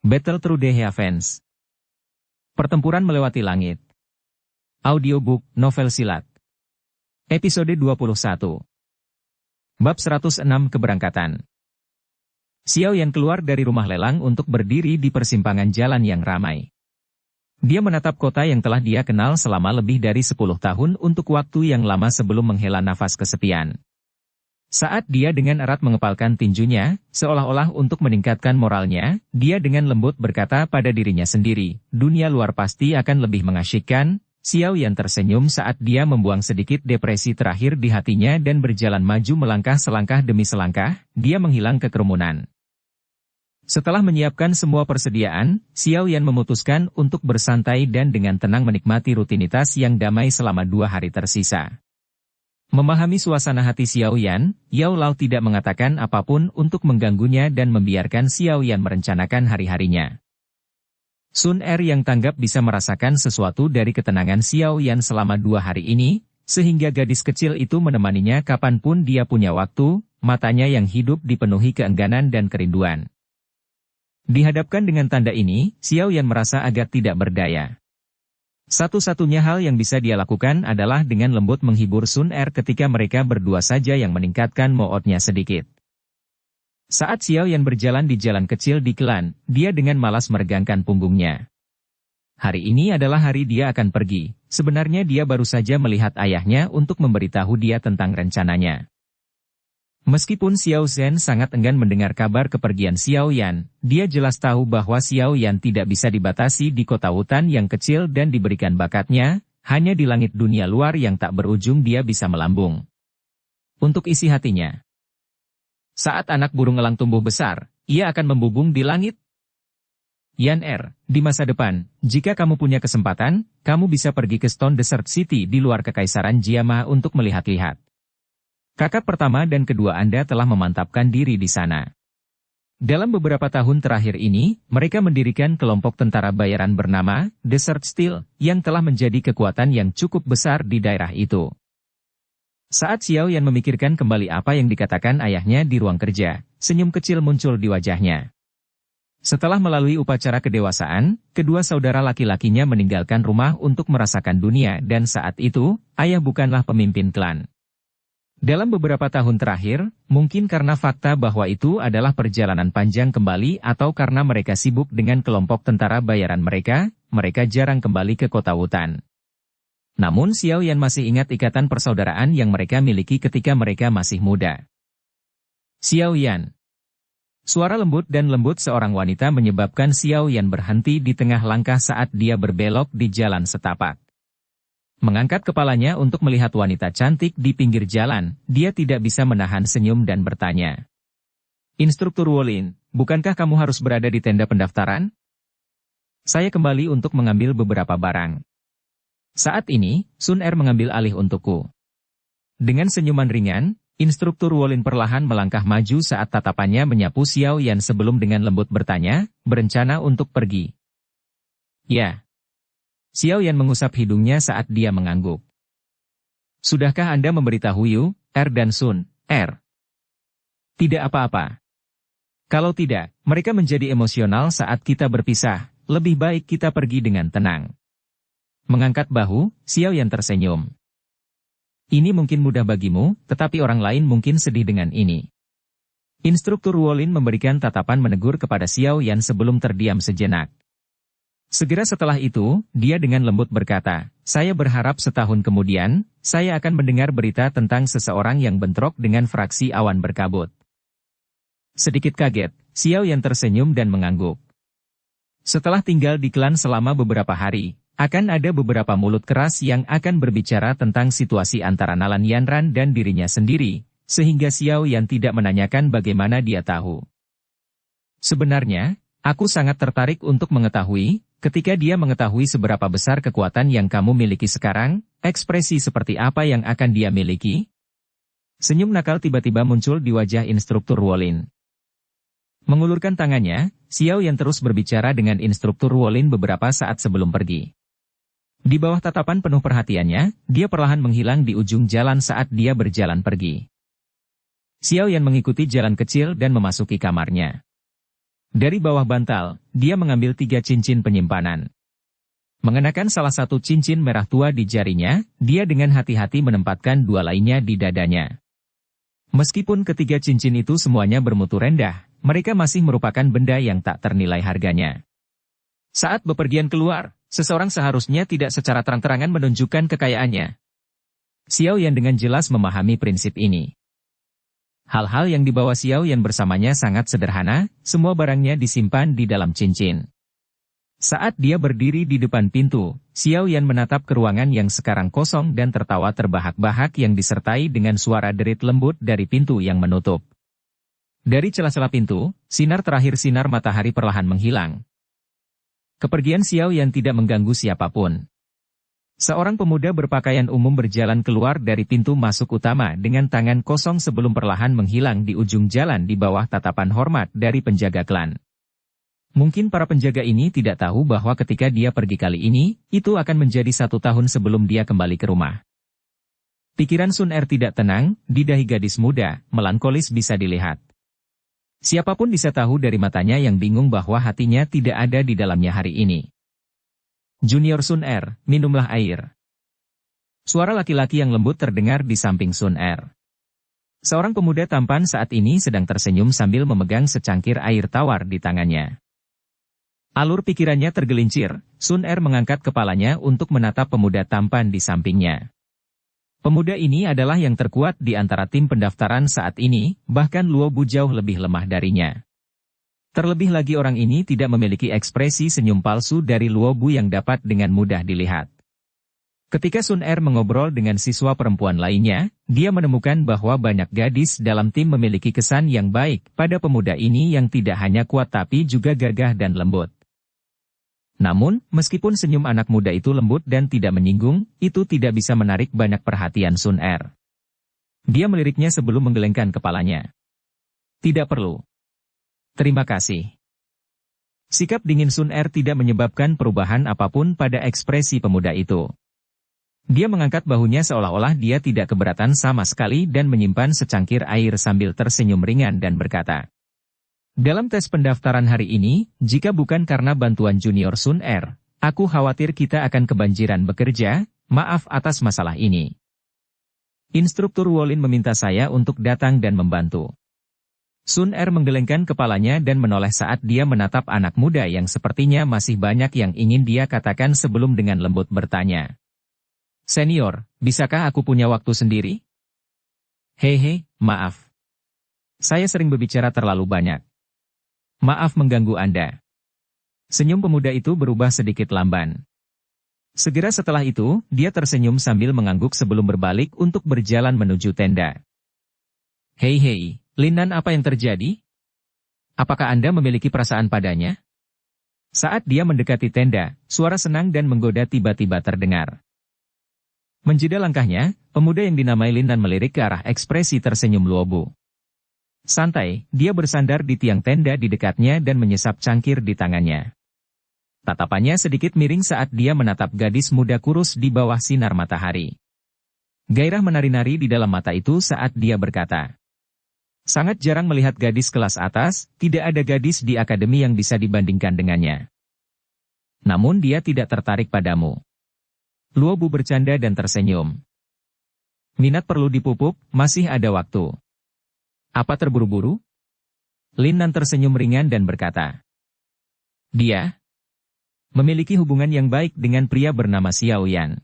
Battle Through the Heavens. Pertempuran melewati langit. Audiobook, novel silat. Episode 21. Bab 106 Keberangkatan. Xiao Yan keluar dari rumah lelang untuk berdiri di persimpangan jalan yang ramai. Dia menatap kota yang telah dia kenal selama lebih dari 10 tahun untuk waktu yang lama sebelum menghela nafas kesepian. Saat dia dengan erat mengepalkan tinjunya, seolah-olah untuk meningkatkan moralnya, dia dengan lembut berkata pada dirinya sendiri, dunia luar pasti akan lebih mengasyikkan. Xiao Yan tersenyum saat dia membuang sedikit depresi terakhir di hatinya dan berjalan maju melangkah selangkah demi selangkah, dia menghilang ke kerumunan. Setelah menyiapkan semua persediaan, Xiao Yan memutuskan untuk bersantai dan dengan tenang menikmati rutinitas yang damai selama 2 hari tersisa. Memahami suasana hati Xiao Yan, Yao Lao tidak mengatakan apapun untuk mengganggunya dan membiarkan Xiao Yan merencanakan hari-harinya. Sun Er yang tanggap bisa merasakan sesuatu dari ketenangan Xiao Yan selama 2 hari ini, sehingga gadis kecil itu menemaninya kapanpun dia punya waktu, matanya yang hidup dipenuhi keengganan dan kerinduan. Dihadapkan dengan tanda ini, Xiao Yan merasa agak tidak berdaya. Satu-satunya hal yang bisa dia lakukan adalah dengan lembut menghibur Sun Er ketika mereka berdua saja yang meningkatkan moodnya sedikit. Saat Xiao Yan berjalan di jalan kecil di Klan, dia dengan malas meregangkan punggungnya. Hari ini adalah hari dia akan pergi, sebenarnya dia baru saja melihat ayahnya untuk memberitahu dia tentang rencananya. Meskipun Xiao Zhen sangat enggan mendengar kabar kepergian Xiao Yan, dia jelas tahu bahwa Xiao Yan tidak bisa dibatasi di kota hutan yang kecil dan diberikan bakatnya, hanya di langit dunia luar yang tak berujung dia bisa melambung. Untuk isi hatinya. Saat anak burung elang tumbuh besar, ia akan membubung di langit. Yan Er, di masa depan, jika kamu punya kesempatan, kamu bisa pergi ke Stone Desert City di luar Kekaisaran Jiama untuk melihat-lihat. Kakak pertama dan kedua Anda telah memantapkan diri di sana. Dalam beberapa tahun terakhir ini, mereka mendirikan kelompok tentara bayaran bernama Desert Steel, yang telah menjadi kekuatan yang cukup besar di daerah itu. Saat Xiao Yan memikirkan kembali apa yang dikatakan ayahnya di ruang kerja, senyum kecil muncul di wajahnya. Setelah melalui upacara kedewasaan, kedua saudara laki-lakinya meninggalkan rumah untuk merasakan dunia dan saat itu, ayah bukanlah pemimpin klan. Dalam beberapa tahun terakhir, mungkin karena fakta bahwa itu adalah perjalanan panjang kembali atau karena mereka sibuk dengan kelompok tentara bayaran mereka jarang kembali ke kota hutan. Namun Xiao Yan masih ingat ikatan persaudaraan yang mereka miliki ketika mereka masih muda. Xiao Yan. Suara lembut dan lembut seorang wanita menyebabkan Xiao Yan berhenti di tengah langkah saat dia berbelok di jalan setapak. Mengangkat kepalanya untuk melihat wanita cantik di pinggir jalan, dia tidak bisa menahan senyum dan bertanya. Instruktur Wolin, bukankah kamu harus berada di tenda pendaftaran? Saya kembali untuk mengambil beberapa barang. Saat ini, Sun Er mengambil alih untukku. Dengan senyuman ringan, Instruktur Wolin perlahan melangkah maju saat tatapannya menyapu Xiao Yan sebelum dengan lembut bertanya, berencana untuk pergi. Ya. Xiao Yan mengusap hidungnya saat dia mengangguk. Sudahkah Anda memberitahu Yu, Er dan Sun, Er? Tidak apa-apa. Kalau tidak, mereka menjadi emosional saat kita berpisah, lebih baik kita pergi dengan tenang. Mengangkat bahu, Xiao Yan tersenyum. Ini mungkin mudah bagimu, tetapi orang lain mungkin sedih dengan ini. Instruktur Wolin memberikan tatapan menegur kepada Xiao Yan sebelum terdiam sejenak. Segera setelah itu, dia dengan lembut berkata, saya berharap setahun kemudian, saya akan mendengar berita tentang seseorang yang bentrok dengan fraksi awan berkabut. Sedikit kaget, Xiao Yan tersenyum dan mengangguk. Setelah tinggal di klan selama beberapa hari, akan ada beberapa mulut keras yang akan berbicara tentang situasi antara Nalan Yanran dan dirinya sendiri, sehingga Xiao Yan tidak menanyakan bagaimana dia tahu. Sebenarnya, aku sangat tertarik untuk mengetahui, ketika dia mengetahui seberapa besar kekuatan yang kamu miliki sekarang, ekspresi seperti apa yang akan dia miliki? Senyum nakal tiba-tiba muncul di wajah Instruktur Wolin. Mengulurkan tangannya, Xiao Yan terus berbicara dengan Instruktur Wolin beberapa saat sebelum pergi. Di bawah tatapan penuh perhatiannya, dia perlahan menghilang di ujung jalan saat dia berjalan pergi. Xiao Yan mengikuti jalan kecil dan memasuki kamarnya. Dari bawah bantal, dia mengambil 3 cincin penyimpanan. Mengenakan salah satu cincin merah tua di jarinya, dia dengan hati-hati menempatkan 2 lainnya di dadanya. Meskipun ketiga cincin itu semuanya bermutu rendah, mereka masih merupakan benda yang tak ternilai harganya. Saat bepergian keluar, seseorang seharusnya tidak secara terang-terangan menunjukkan kekayaannya. Xiao Yan dengan jelas memahami prinsip ini. Hal-hal yang dibawa Xiao Yan bersamanya sangat sederhana, semua barangnya disimpan di dalam cincin. Saat dia berdiri di depan pintu, Xiao Yan menatap ke ruangan yang sekarang kosong dan tertawa terbahak-bahak yang disertai dengan suara derit lembut dari pintu yang menutup. Dari celah-celah pintu, sinar terakhir sinar matahari perlahan menghilang. Kepergian Xiao Yan tidak mengganggu siapapun. Seorang pemuda berpakaian umum berjalan keluar dari pintu masuk utama dengan tangan kosong sebelum perlahan menghilang di ujung jalan di bawah tatapan hormat dari penjaga klan. Mungkin para penjaga ini tidak tahu bahwa ketika dia pergi kali ini, itu akan menjadi 1 tahun sebelum dia kembali ke rumah. Pikiran Sun Er tidak tenang, di dahi gadis muda, melankolis bisa dilihat. Siapapun bisa tahu dari matanya yang bingung bahwa hatinya tidak ada di dalamnya hari ini. Junior Sun Er, minumlah air. Suara laki-laki yang lembut terdengar di samping Sun Er. Seorang pemuda tampan saat ini sedang tersenyum sambil memegang secangkir air tawar di tangannya. Alur pikirannya tergelincir, Sun Er mengangkat kepalanya untuk menatap pemuda tampan di sampingnya. Pemuda ini adalah yang terkuat di antara tim pendaftaran saat ini, bahkan Luo Bu jauh lebih lemah darinya. Terlebih lagi orang ini tidak memiliki ekspresi senyum palsu dari Luo Bu yang dapat dengan mudah dilihat. Ketika Sun Er mengobrol dengan siswa perempuan lainnya, dia menemukan bahwa banyak gadis dalam tim memiliki kesan yang baik pada pemuda ini yang tidak hanya kuat tapi juga gagah dan lembut. Namun, meskipun senyum anak muda itu lembut dan tidak menyinggung, itu tidak bisa menarik banyak perhatian Sun Er. Dia meliriknya sebelum menggelengkan kepalanya. Tidak perlu. Terima kasih. Sikap dingin Sun Er tidak menyebabkan perubahan apapun pada ekspresi pemuda itu. Dia mengangkat bahunya seolah-olah dia tidak keberatan sama sekali dan menyimpan secangkir air sambil tersenyum ringan dan berkata, dalam tes pendaftaran hari ini, jika bukan karena bantuan Junior Sun Er, aku khawatir kita akan kebanjiran bekerja, maaf atas masalah ini. Instruktur Wolin meminta saya untuk datang dan membantu. Sun Er menggelengkan kepalanya dan menoleh saat dia menatap anak muda yang sepertinya masih banyak yang ingin dia katakan sebelum dengan lembut bertanya. Senior, bisakah aku punya waktu sendiri? Hehe, maaf. Saya sering berbicara terlalu banyak. Maaf mengganggu Anda. Senyum pemuda itu berubah sedikit lamban. Segera setelah itu, dia tersenyum sambil mengangguk sebelum berbalik untuk berjalan menuju tenda. Hei, Lin Nan, apa yang terjadi? Apakah Anda memiliki perasaan padanya? Saat dia mendekati tenda, suara senang dan menggoda tiba-tiba terdengar. Menjeda langkahnya, pemuda yang dinamai Lin Nan melirik ke arah ekspresi tersenyum Luo Bu. Santai, dia bersandar di tiang tenda di dekatnya dan menyesap cangkir di tangannya. Tatapannya sedikit miring saat dia menatap gadis muda kurus di bawah sinar matahari. Gairah menari-nari di dalam mata itu saat dia berkata. Sangat jarang melihat gadis kelas atas, tidak ada gadis di akademi yang bisa dibandingkan dengannya. Namun dia tidak tertarik padamu. Luo Bu bercanda dan tersenyum. Minat perlu dipupuk, masih ada waktu. Apa terburu-buru? Lin Nan tersenyum ringan dan berkata. Dia memiliki hubungan yang baik dengan pria bernama Xiao Yan.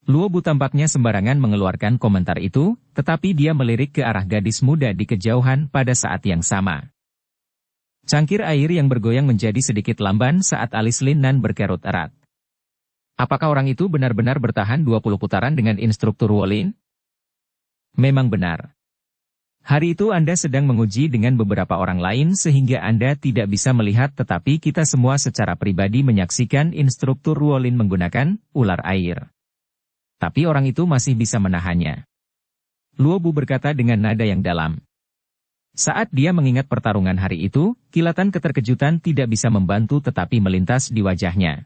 Luo Bu tampaknya sembarangan mengeluarkan komentar itu, tetapi dia melirik ke arah gadis muda di kejauhan pada saat yang sama. Cangkir air yang bergoyang menjadi sedikit lamban saat alis Lin Nan berkerut erat. Apakah orang itu benar-benar bertahan 20 putaran dengan instruktur Wolin? Memang benar. Hari itu Anda sedang menguji dengan beberapa orang lain sehingga Anda tidak bisa melihat tetapi kita semua secara pribadi menyaksikan instruktur Wolin menggunakan ular air. Tapi orang itu masih bisa menahannya. Luo Bu berkata dengan nada yang dalam. Saat dia mengingat pertarungan hari itu, kilatan keterkejutan tidak bisa membantu tetapi melintas di wajahnya.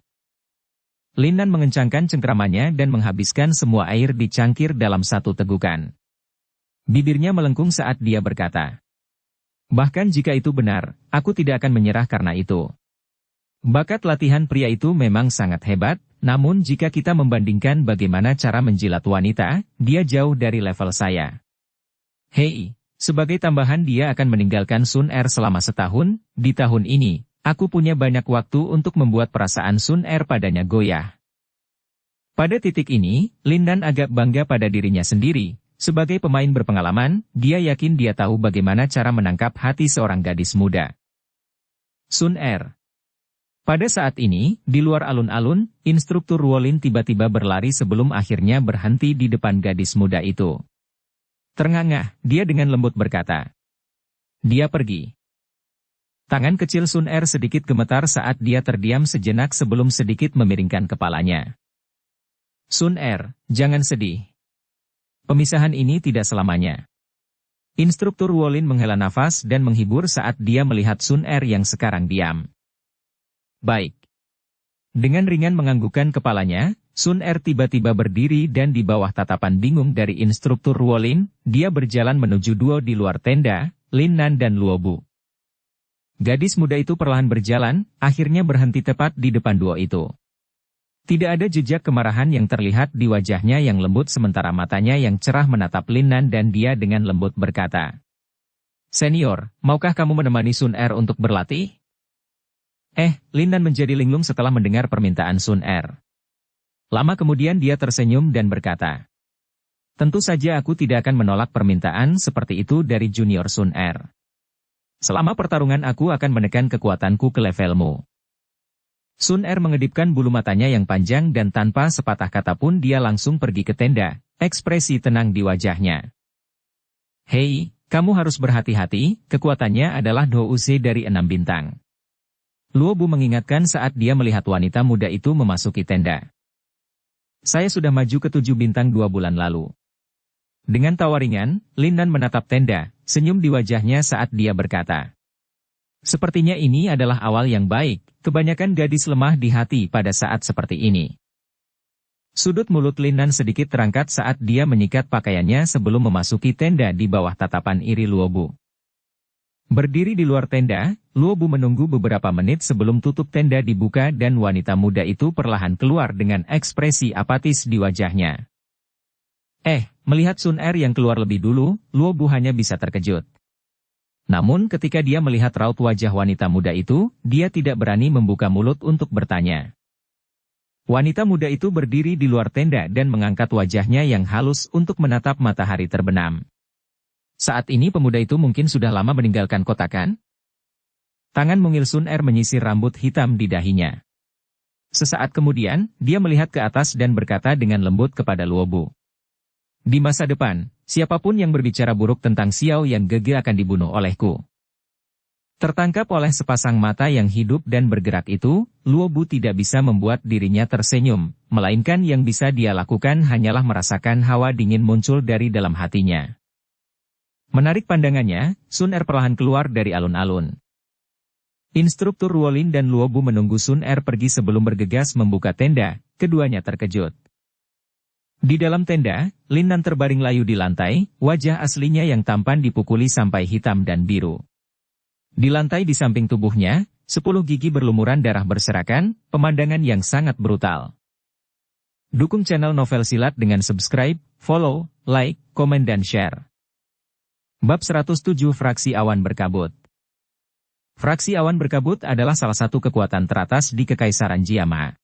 Lin Nan mengencangkan cengkramannya dan menghabiskan semua air di cangkir dalam satu tegukan. Bibirnya melengkung saat dia berkata. Bahkan jika itu benar, aku tidak akan menyerah karena itu. Bakat latihan pria itu memang sangat hebat, namun jika kita membandingkan bagaimana cara menjilat wanita, dia jauh dari level saya. Hei, sebagai tambahan dia akan meninggalkan Sun Er selama setahun, di tahun ini, aku punya banyak waktu untuk membuat perasaan Sun Er padanya goyah. Pada titik ini, Lin Dan agak bangga pada dirinya sendiri. Sebagai pemain berpengalaman, dia yakin dia tahu bagaimana cara menangkap hati seorang gadis muda. Sun Er. Pada saat ini, di luar alun-alun, instruktur Ruolin tiba-tiba berlari sebelum akhirnya berhenti di depan gadis muda itu. Terngangah, dia dengan lembut berkata. Dia pergi. Tangan kecil Sun Er sedikit gemetar saat dia terdiam sejenak sebelum sedikit memiringkan kepalanya. Sun Er, jangan sedih. Pemisahan ini tidak selamanya. Instruktur Ruolin menghela nafas dan menghibur saat dia melihat Sun Er yang sekarang diam. Baik. Dengan ringan menganggukkan kepalanya, Sun Er tiba-tiba berdiri dan di bawah tatapan bingung dari instruktur Ruolin, dia berjalan menuju duo di luar tenda, Lin Nan dan Luo Bu. Gadis muda itu perlahan berjalan, akhirnya berhenti tepat di depan duo itu. Tidak ada jejak kemarahan yang terlihat di wajahnya yang lembut sementara matanya yang cerah menatap Lin Nan dan dia dengan lembut berkata. Senior, maukah kamu menemani Sun Er untuk berlatih? Lin Dan menjadi linglung setelah mendengar permintaan Sun Er. Lama kemudian dia tersenyum dan berkata, tentu saja aku tidak akan menolak permintaan seperti itu dari junior Sun Er. Selama pertarungan aku akan menekan kekuatanku ke levelmu. Sun Er mengedipkan bulu matanya yang panjang dan tanpa sepatah kata pun dia langsung pergi ke tenda, ekspresi tenang di wajahnya. Hei, kamu harus berhati-hati, kekuatannya adalah Douze dari 6 bintang. Luo Bu mengingatkan saat dia melihat wanita muda itu memasuki tenda. Saya sudah maju ke 7 bintang 2 bulan lalu. Dengan tawa ringan, Lin Dan menatap tenda, senyum di wajahnya saat dia berkata. Sepertinya ini adalah awal yang baik, kebanyakan gadis lemah di hati pada saat seperti ini. Sudut mulut Lin Dan sedikit terangkat saat dia menyikat pakaiannya sebelum memasuki tenda di bawah tatapan iri Luo Bu. Berdiri di luar tenda, Luo Bu menunggu beberapa menit sebelum tutup tenda dibuka dan wanita muda itu perlahan keluar dengan ekspresi apatis di wajahnya. Melihat Sun Er yang keluar lebih dulu, Luo Bu hanya bisa terkejut. Namun ketika dia melihat raut wajah wanita muda itu, dia tidak berani membuka mulut untuk bertanya. Wanita muda itu berdiri di luar tenda dan mengangkat wajahnya yang halus untuk menatap matahari terbenam. Saat ini pemuda itu mungkin sudah lama meninggalkan kota kan? Tangan mungil Sun Er menyisir rambut hitam di dahinya. Sesaat kemudian, dia melihat ke atas dan berkata dengan lembut kepada Luo Bu. Di masa depan, siapapun yang berbicara buruk tentang Xiao Yang Gege akan dibunuh olehku. Tertangkap oleh sepasang mata yang hidup dan bergerak itu, Luo Bu tidak bisa membuat dirinya tersenyum, melainkan yang bisa dia lakukan hanyalah merasakan hawa dingin muncul dari dalam hatinya. Menarik pandangannya, Sun Er perlahan keluar dari alun-alun. Instruktur Ruolin dan Luo Bu menunggu Sun Er pergi sebelum bergegas membuka tenda, keduanya terkejut. Di dalam tenda, Lin Dan terbaring layu di lantai, wajah aslinya yang tampan dipukuli sampai hitam dan biru. Di lantai di samping tubuhnya, 10 gigi berlumuran darah berserakan, pemandangan yang sangat brutal. Dukung channel Novel Silat dengan subscribe, follow, like, komen dan share. Bab 107 Fraksi Awan Berkabut. Fraksi awan berkabut adalah salah satu kekuatan teratas di Kekaisaran Jiama.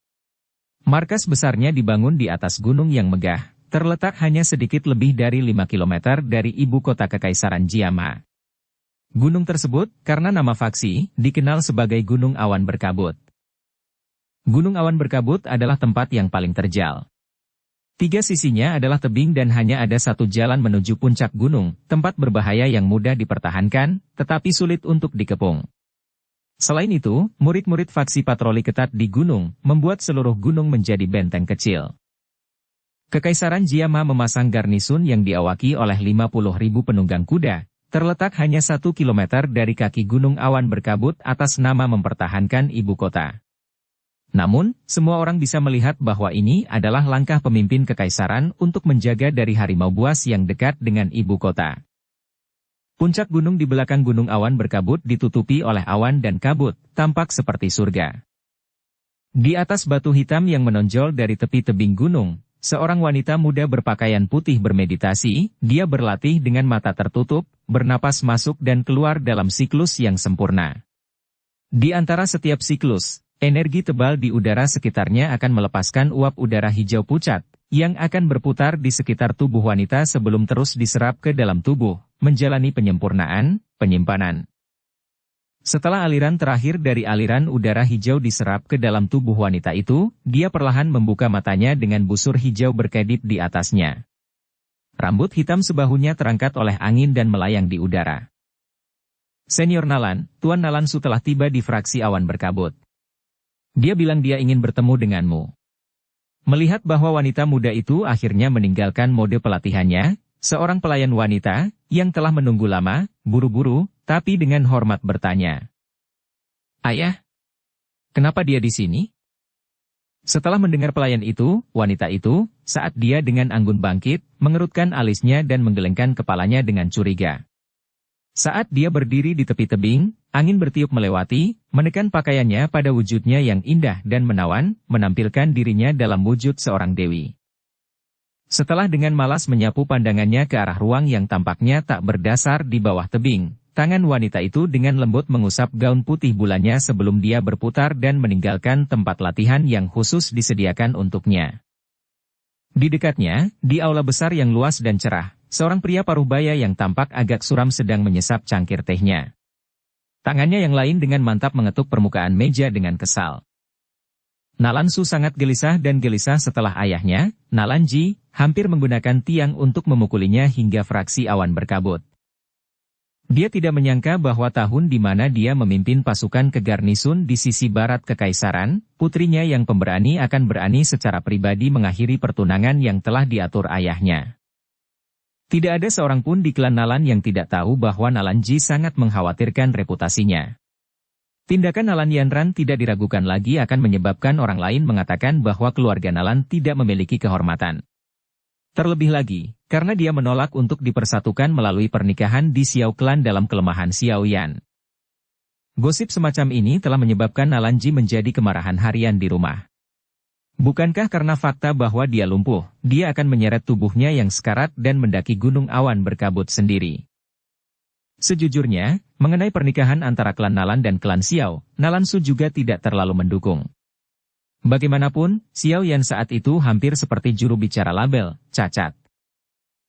Markas besarnya dibangun di atas gunung yang megah, terletak hanya sedikit lebih dari 5 km dari ibu kota Kekaisaran Jiama. Gunung tersebut, karena nama faksi, dikenal sebagai Gunung Awan Berkabut. Gunung Awan Berkabut adalah tempat yang paling terjal. 3 sisinya adalah tebing dan hanya ada satu jalan menuju puncak gunung, tempat berbahaya yang mudah dipertahankan, tetapi sulit untuk dikepung. Selain itu, murid-murid faksi patroli ketat di gunung, membuat seluruh gunung menjadi benteng kecil. Kekaisaran Jiama memasang garnisun yang diawaki oleh 50.000 penunggang kuda, terletak hanya 1 km dari kaki Gunung Awan Berkabut atas nama mempertahankan ibu kota. Namun, semua orang bisa melihat bahwa ini adalah langkah pemimpin kekaisaran untuk menjaga dari harimau buas yang dekat dengan ibu kota. Puncak gunung di belakang gunung awan berkabut ditutupi oleh awan dan kabut, tampak seperti surga. Di atas batu hitam yang menonjol dari tepi tebing gunung, seorang wanita muda berpakaian putih bermeditasi. Dia berlatih dengan mata tertutup, bernapas masuk dan keluar dalam siklus yang sempurna. Di antara setiap siklus, energi tebal di udara sekitarnya akan melepaskan uap udara hijau pucat, yang akan berputar di sekitar tubuh wanita sebelum terus diserap ke dalam tubuh, menjalani penyempurnaan, penyimpanan. Setelah aliran terakhir dari aliran udara hijau diserap ke dalam tubuh wanita itu, dia perlahan membuka matanya dengan busur hijau berkedip di atasnya. Rambut hitam sebahunya terangkat oleh angin dan melayang di udara. Senior Nalan, Tuan Nalansu telah tiba di fraksi awan berkabut. Dia bilang dia ingin bertemu denganmu. Melihat bahwa wanita muda itu akhirnya meninggalkan mode pelatihannya, seorang pelayan wanita, yang telah menunggu lama, buru-buru, tapi dengan hormat bertanya. Ayah, kenapa dia di sini? Setelah mendengar pelayan itu, wanita itu, saat dia dengan anggun bangkit, mengerutkan alisnya dan menggelengkan kepalanya dengan curiga. Saat dia berdiri di tepi tebing, angin bertiup melewati, menekan pakaiannya pada wujudnya yang indah dan menawan, menampilkan dirinya dalam wujud seorang dewi. Setelah dengan malas menyapu pandangannya ke arah ruang yang tampaknya tak berdasar di bawah tebing, tangan wanita itu dengan lembut mengusap gaun putih bulannya sebelum dia berputar dan meninggalkan tempat latihan yang khusus disediakan untuknya. Di dekatnya, di aula besar yang luas dan cerah, seorang pria paruh-baya yang tampak agak suram sedang menyesap cangkir tehnya. Tangannya yang lain dengan mantap mengetuk permukaan meja dengan kesal. Nalansu sangat gelisah dan gelisah setelah ayahnya, Nalanji, hampir menggunakan tiang untuk memukulinya hingga fraksi awan berkabut. Dia tidak menyangka bahwa tahun di mana dia memimpin pasukan ke garnisun di sisi barat kekaisaran, putrinya yang pemberani akan berani secara pribadi mengakhiri pertunangan yang telah diatur ayahnya. Tidak ada seorang pun di klan Nalan yang tidak tahu bahwa Nalanji sangat mengkhawatirkan reputasinya. Tindakan Nalan Yanran tidak diragukan lagi akan menyebabkan orang lain mengatakan bahwa keluarga Nalan tidak memiliki kehormatan. Terlebih lagi, karena dia menolak untuk dipersatukan melalui pernikahan di Xiao Klan dalam kelemahan Xiao Yan. Gosip semacam ini telah menyebabkan Nalanji menjadi kemarahan harian di rumah. Bukankah karena fakta bahwa dia lumpuh, dia akan menyeret tubuhnya yang sekarat dan mendaki gunung awan berkabut sendiri. Sejujurnya, mengenai pernikahan antara klan Nalan dan klan Xiao, Nalansu juga tidak terlalu mendukung. Bagaimanapun, Xiao Yan saat itu hampir seperti juru bicara label, cacat.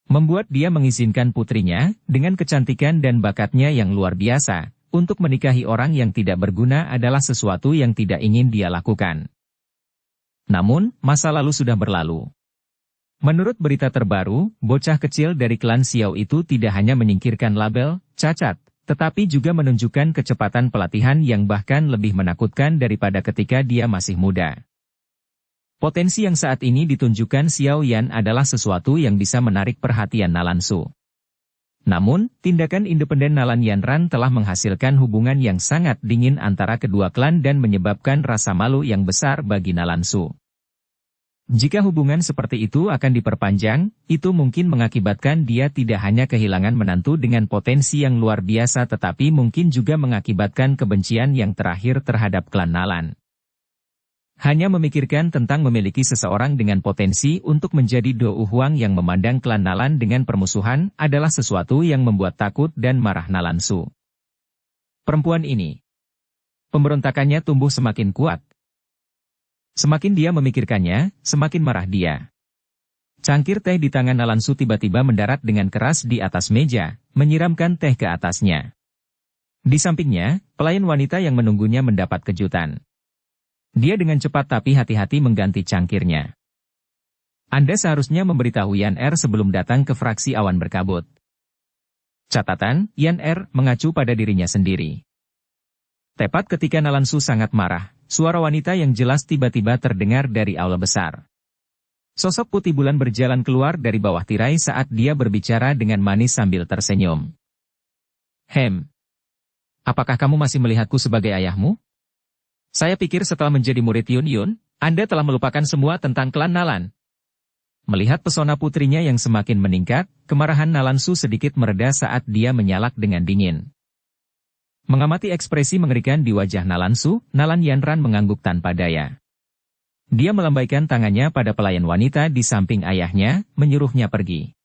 Membuat dia mengizinkan putrinya, dengan kecantikan dan bakatnya yang luar biasa, untuk menikahi orang yang tidak berguna adalah sesuatu yang tidak ingin dia lakukan. Namun, masa lalu sudah berlalu. Menurut berita terbaru, bocah kecil dari klan Xiao itu tidak hanya menyingkirkan label, cacat, tetapi juga menunjukkan kecepatan pelatihan yang bahkan lebih menakutkan daripada ketika dia masih muda. Potensi yang saat ini ditunjukkan Xiao Yan adalah sesuatu yang bisa menarik perhatian Nalansu. Namun, tindakan independen Nalan Yanran telah menghasilkan hubungan yang sangat dingin antara kedua klan dan menyebabkan rasa malu yang besar bagi Nalansu. Jika hubungan seperti itu akan diperpanjang, itu mungkin mengakibatkan dia tidak hanya kehilangan menantu dengan potensi yang luar biasa tetapi mungkin juga mengakibatkan kebencian yang terakhir terhadap klan Nalan. Hanya memikirkan tentang memiliki seseorang dengan potensi untuk menjadi Dou Huang yang memandang klan Nalan dengan permusuhan adalah sesuatu yang membuat takut dan marah Nalansu. Perempuan ini, pemberontakannya tumbuh semakin kuat. Semakin dia memikirkannya, semakin marah dia. Cangkir teh di tangan Nalansu tiba-tiba mendarat dengan keras di atas meja, menyiramkan teh ke atasnya. Di sampingnya, pelayan wanita yang menunggunya mendapat kejutan. Dia dengan cepat tapi hati-hati mengganti cangkirnya. Anda seharusnya memberitahu Yan Er sebelum datang ke fraksi awan berkabut. Catatan, Yan Er mengacu pada dirinya sendiri. Tepat ketika Nalansu sangat marah, suara wanita yang jelas tiba-tiba terdengar dari aula besar. Sosok putih bulan berjalan keluar dari bawah tirai saat dia berbicara dengan manis sambil tersenyum. Apakah kamu masih melihatku sebagai ayahmu? Saya pikir setelah menjadi murid Yun Yun, Anda telah melupakan semua tentang klan Nalan. Melihat pesona putrinya yang semakin meningkat, kemarahan Nalansu sedikit mereda saat dia menyalak dengan dingin. Mengamati ekspresi mengerikan di wajah Nalansu, Nalan Yanran mengangguk tanpa daya. Dia melambaikan tangannya pada pelayan wanita di samping ayahnya, menyuruhnya pergi.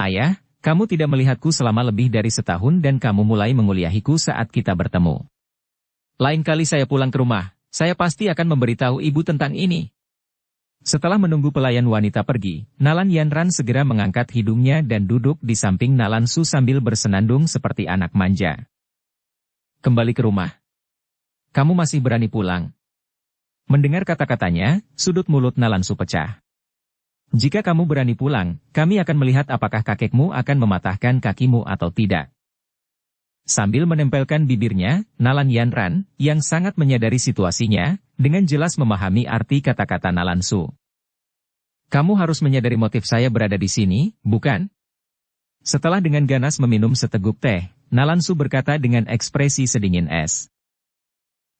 Ayah, kamu tidak melihatku selama lebih dari setahun dan kamu mulai menguliahiku saat kita bertemu. Lain kali saya pulang ke rumah, saya pasti akan memberitahu ibu tentang ini. Setelah menunggu pelayan wanita pergi, Nalan Yanran segera mengangkat hidungnya dan duduk di samping Nalansu sambil bersenandung seperti anak manja. Kembali ke rumah. Kamu masih berani pulang. Mendengar kata-katanya, sudut mulut Nalansu pecah. Jika kamu berani pulang, kami akan melihat apakah kakekmu akan mematahkan kakimu atau tidak. Sambil menempelkan bibirnya, Nalan Yanran, yang sangat menyadari situasinya, dengan jelas memahami arti kata-kata Nalansu. Kamu harus menyadari motif saya berada di sini, bukan? Setelah dengan ganas meminum seteguk teh, Nalansu berkata dengan ekspresi sedingin es.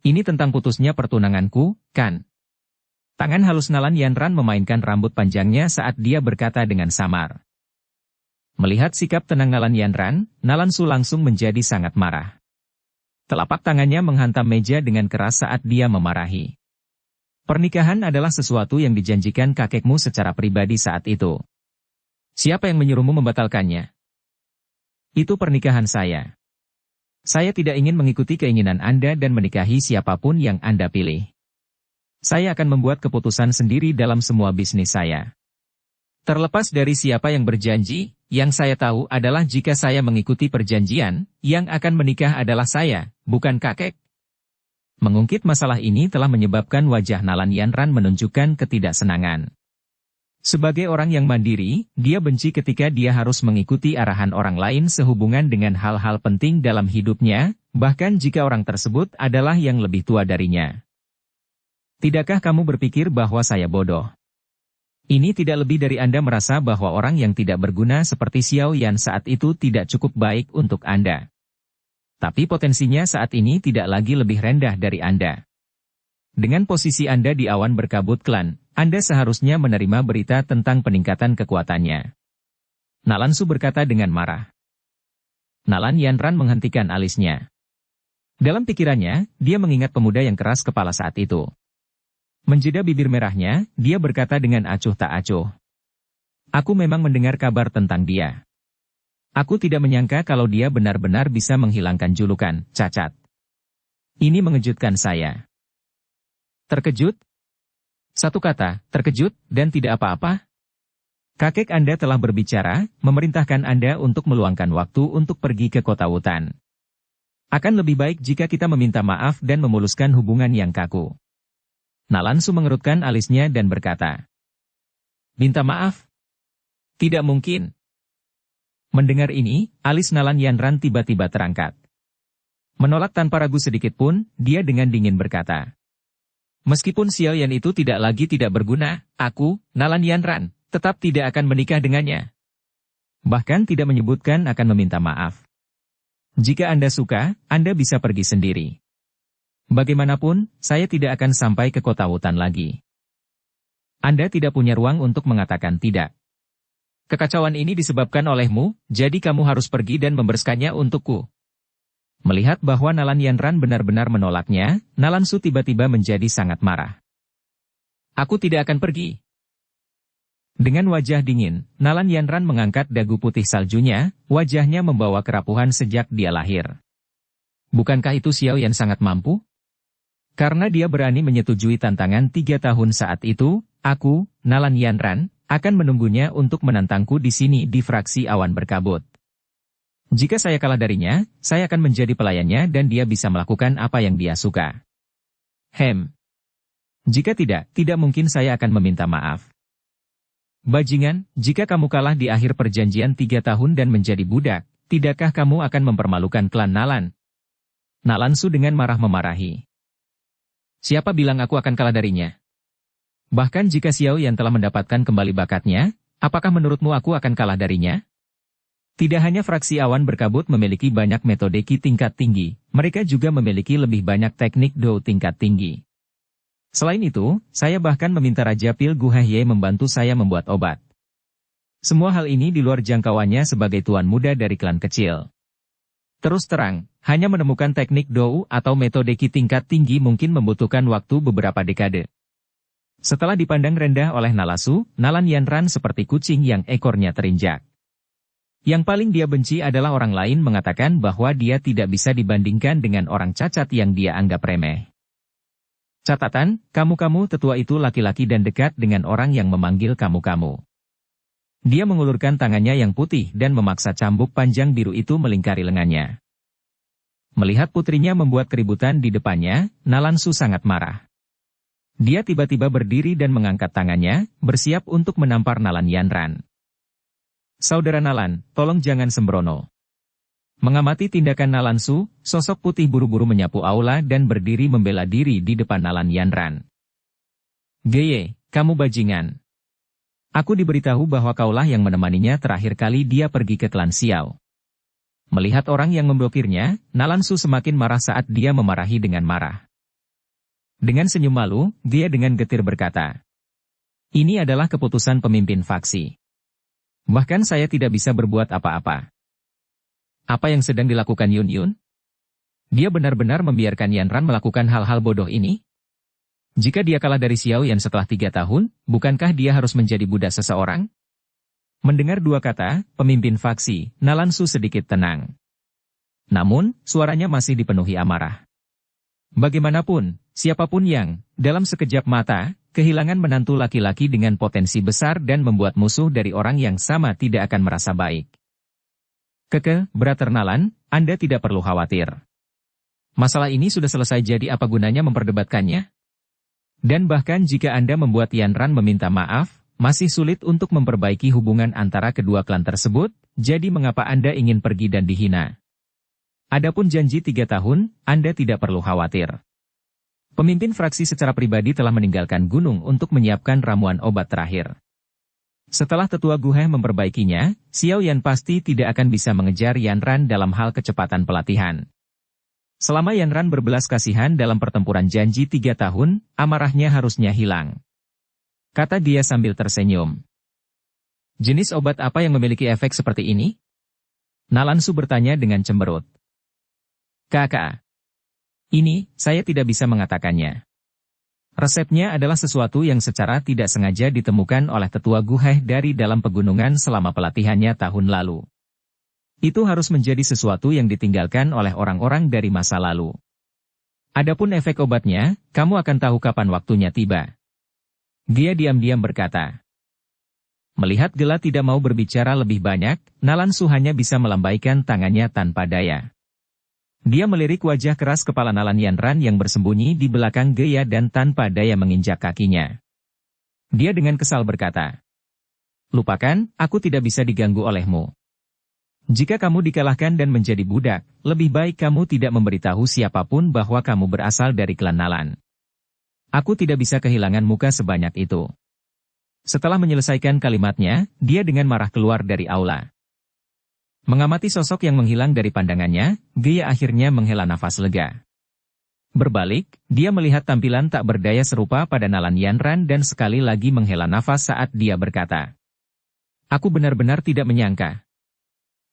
Ini tentang putusnya pertunanganku, kan? Tangan halus Nalan Yanran memainkan rambut panjangnya saat dia berkata dengan samar. Melihat sikap tenang Nalan Yanran, Nalansu langsung menjadi sangat marah. Telapak tangannya menghantam meja dengan keras saat dia memarahi. Pernikahan adalah sesuatu yang dijanjikan kakekmu secara pribadi saat itu. Siapa yang menyuruhmu membatalkannya? Itu pernikahan saya. Saya tidak ingin mengikuti keinginan Anda dan menikahi siapapun yang Anda pilih. Saya akan membuat keputusan sendiri dalam semua bisnis saya. Terlepas dari siapa yang berjanji, yang saya tahu adalah jika saya mengikuti perjanjian, yang akan menikah adalah saya, bukan kakek. Mengungkit masalah ini telah menyebabkan wajah Nalan Yanran menunjukkan ketidaksenangan. Sebagai orang yang mandiri, dia benci ketika dia harus mengikuti arahan orang lain sehubungan dengan hal-hal penting dalam hidupnya, bahkan jika orang tersebut adalah yang lebih tua darinya. Tidakkah kamu berpikir bahwa saya bodoh? Ini tidak lebih dari Anda merasa bahwa orang yang tidak berguna seperti Xiao Yan saat itu tidak cukup baik untuk Anda. Tapi potensinya saat ini tidak lagi lebih rendah dari Anda. Dengan posisi Anda di awan berkabut klan, Anda seharusnya menerima berita tentang peningkatan kekuatannya. Nalansu berkata dengan marah. Nalan Yanran menghentikan alisnya. Dalam pikirannya, dia mengingat pemuda yang keras kepala saat itu. Menjeda bibir merahnya, dia berkata dengan acuh tak acuh. Aku memang mendengar kabar tentang dia. Aku tidak menyangka kalau dia benar-benar bisa menghilangkan julukan cacat. Ini mengejutkan saya. Terkejut? Satu kata, terkejut, dan tidak apa-apa? Kakek Anda telah berbicara, memerintahkan Anda untuk meluangkan waktu untuk pergi ke kota Wutan. Akan lebih baik jika kita meminta maaf dan memuluskan hubungan yang kaku. Nalansu mengerutkan alisnya dan berkata. Minta maaf? Tidak mungkin. Mendengar ini, alis Nalan Yanran tiba-tiba terangkat. Menolak tanpa ragu sedikit pun, dia dengan dingin berkata. Meskipun Xiao Yan itu tidak lagi tidak berguna, aku, Nalan Yanran, tetap tidak akan menikah dengannya. Bahkan tidak menyebutkan akan meminta maaf. Jika Anda suka, Anda bisa pergi sendiri. Bagaimanapun, saya tidak akan sampai ke kota Wutan lagi. Anda tidak punya ruang untuk mengatakan tidak. Kekacauan ini disebabkan olehmu, jadi kamu harus pergi dan membereskannya untukku. Melihat bahwa Nalan Yanran benar-benar menolaknya, Nalansu tiba-tiba menjadi sangat marah. Aku tidak akan pergi. Dengan wajah dingin, Nalan Yanran mengangkat dagu putih saljunya, wajahnya membawa kerapuhan sejak dia lahir. Bukankah itu Xiao Yan sangat mampu? Karena dia berani menyetujui tantangan 3 tahun saat itu, aku, Nalan Yanran, akan menunggunya untuk menantangku di sini di fraksi awan berkabut. Jika saya kalah darinya, saya akan menjadi pelayannya dan dia bisa melakukan apa yang dia suka. Jika tidak mungkin saya akan meminta maaf. Bajingan, jika kamu kalah di akhir perjanjian 3 tahun dan menjadi budak, tidakkah kamu akan mempermalukan klan Nalan? Nalansu dengan marah memarahi. Siapa bilang aku akan kalah darinya? Bahkan jika Xiao Yan telah mendapatkan kembali bakatnya, apakah menurutmu aku akan kalah darinya? Tidak hanya fraksi awan berkabut memiliki banyak metode Qi tingkat tinggi, mereka juga memiliki lebih banyak teknik Dou tingkat tinggi. Selain itu, saya bahkan meminta Raja Pil Gu Heye membantu saya membuat obat. Semua hal ini di luar jangkauannya sebagai tuan muda dari klan kecil. Terus terang, hanya menemukan teknik Dou atau metode Qi tingkat tinggi mungkin membutuhkan waktu beberapa dekade. Setelah dipandang rendah oleh Nalasu, Nalan Yanran seperti kucing yang ekornya terinjak. Yang paling dia benci adalah orang lain mengatakan bahwa dia tidak bisa dibandingkan dengan orang cacat yang dia anggap remeh. Catatan, kamu-kamu tetua itu laki-laki dan dekat dengan orang yang memanggil kamu-kamu. Dia mengulurkan tangannya yang putih dan memaksa cambuk panjang biru itu melingkari lengannya. Melihat putrinya membuat keributan di depannya, Nalansu sangat marah. Dia tiba-tiba berdiri dan mengangkat tangannya, bersiap untuk menampar Nalan Yanran. Saudara Nalan, tolong jangan sembrono. Mengamati tindakan Nalansu, sosok putih buru-buru menyapu aula dan berdiri membela diri di depan Nalan Yanran. Geye, kamu bajingan. Aku diberitahu bahwa kaulah yang menemaninya terakhir kali dia pergi ke klan Xiao. Melihat orang yang memblokirnya, Nalansu semakin marah saat dia memarahi dengan marah. Dengan senyum malu, dia dengan getir berkata, "Ini adalah keputusan pemimpin faksi. Bahkan saya tidak bisa berbuat apa-apa." Apa yang sedang dilakukan Yun Yun? Dia benar-benar membiarkan Yanran melakukan hal-hal bodoh ini? Jika dia kalah dari Xiao Yan setelah 3 tahun, bukankah dia harus menjadi budak seseorang? Mendengar dua kata, pemimpin faksi, Nalansu sedikit tenang. Namun, suaranya masih dipenuhi amarah. Bagaimanapun, siapapun yang, dalam sekejap mata, kehilangan menantu laki-laki dengan potensi besar dan membuat musuh dari orang yang sama tidak akan merasa baik. Brother Nalan, Anda tidak perlu khawatir. Masalah ini sudah selesai, jadi apa gunanya memperdebatkannya? Dan bahkan jika Anda membuat Yanran meminta maaf, masih sulit untuk memperbaiki hubungan antara kedua klan tersebut, jadi mengapa Anda ingin pergi dan dihina? Adapun janji 3 tahun, Anda tidak perlu khawatir. Pemimpin fraksi secara pribadi telah meninggalkan gunung untuk menyiapkan ramuan obat terakhir. Setelah tetua Guhe memperbaikinya, Xiao Yan pasti tidak akan bisa mengejar Yanran dalam hal kecepatan pelatihan. Selama Yanran berbelas kasihan dalam pertempuran janji 3 tahun, amarahnya harusnya hilang. Kata dia sambil tersenyum. Jenis obat apa yang memiliki efek seperti ini? Nalansu bertanya dengan cemberut. Kakak. Ini, saya tidak bisa mengatakannya. Resepnya adalah sesuatu yang secara tidak sengaja ditemukan oleh tetua Guhe dari dalam pegunungan selama pelatihannya tahun lalu. Itu harus menjadi sesuatu yang ditinggalkan oleh orang-orang dari masa lalu. Adapun efek obatnya, kamu akan tahu kapan waktunya tiba. Dia diam-diam berkata. Melihat Gela tidak mau berbicara lebih banyak, Nalansu hanya bisa melambaikan tangannya tanpa daya. Dia melirik wajah keras kepala Nalan Yanran yang bersembunyi di belakang Geya dan tanpa daya menginjak kakinya. Dia dengan kesal berkata, "Lupakan, aku tidak bisa diganggu olehmu. Jika kamu dikalahkan dan menjadi budak, lebih baik kamu tidak memberitahu siapapun bahwa kamu berasal dari klan Nalan. Aku tidak bisa kehilangan muka sebanyak itu." Setelah menyelesaikan kalimatnya, dia dengan marah keluar dari aula. Mengamati sosok yang menghilang dari pandangannya, Geya akhirnya menghela nafas lega. Berbalik, dia melihat tampilan tak berdaya serupa pada Nalan Yanran dan sekali lagi menghela nafas saat dia berkata, "Aku benar-benar tidak menyangka.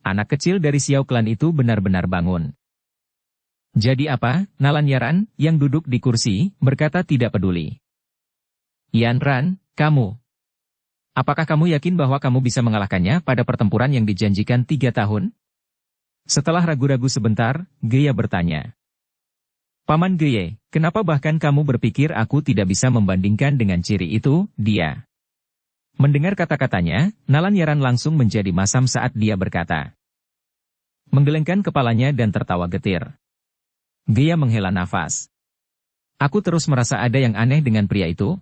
Anak kecil dari Xiao Klan itu benar-benar bangun." Jadi apa, Nalan Yanran, yang duduk di kursi, berkata tidak peduli. "Yanran, kamu. Apakah kamu yakin bahwa kamu bisa mengalahkannya pada pertempuran yang dijanjikan 3 tahun? Setelah ragu-ragu sebentar, Geya bertanya. Paman Geye, kenapa bahkan kamu berpikir aku tidak bisa membandingkan dengan ciri itu, dia? Mendengar kata-katanya, Nalan Yaran langsung menjadi masam saat dia berkata. Menggelengkan kepalanya dan tertawa getir. Geya menghela nafas. Aku terus merasa ada yang aneh dengan pria itu.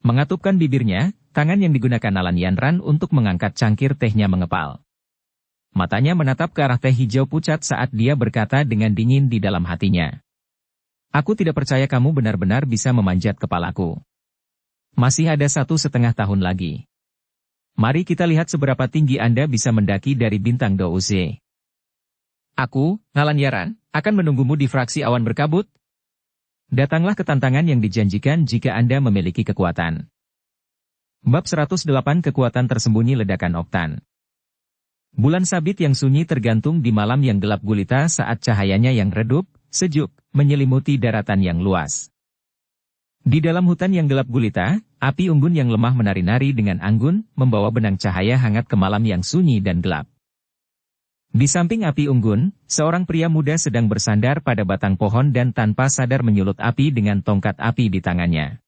Mengatupkan bibirnya, tangan yang digunakan Nalan Yanran untuk mengangkat cangkir tehnya mengepal. Matanya menatap ke arah teh hijau pucat saat dia berkata dengan dingin di dalam hatinya. Aku tidak percaya kamu benar-benar bisa memanjat kepalaku. Masih ada 1,5 tahun lagi. Mari kita lihat seberapa tinggi Anda bisa mendaki dari bintang Douze. Aku, Nalan Yaran, akan menunggumu di fraksi awan berkabut. Datanglah ke tantangan yang dijanjikan jika Anda memiliki kekuatan. Bab 108 Kekuatan Tersembunyi Ledakan Oktan. Bulan sabit yang sunyi tergantung di malam yang gelap gulita saat cahayanya yang redup, sejuk, menyelimuti daratan yang luas. Di dalam hutan yang gelap gulita, api unggun yang lemah menari-nari dengan anggun, membawa benang cahaya hangat ke malam yang sunyi dan gelap. Di samping api unggun, seorang pria muda sedang bersandar pada batang pohon dan tanpa sadar menyulut api dengan tongkat api di tangannya.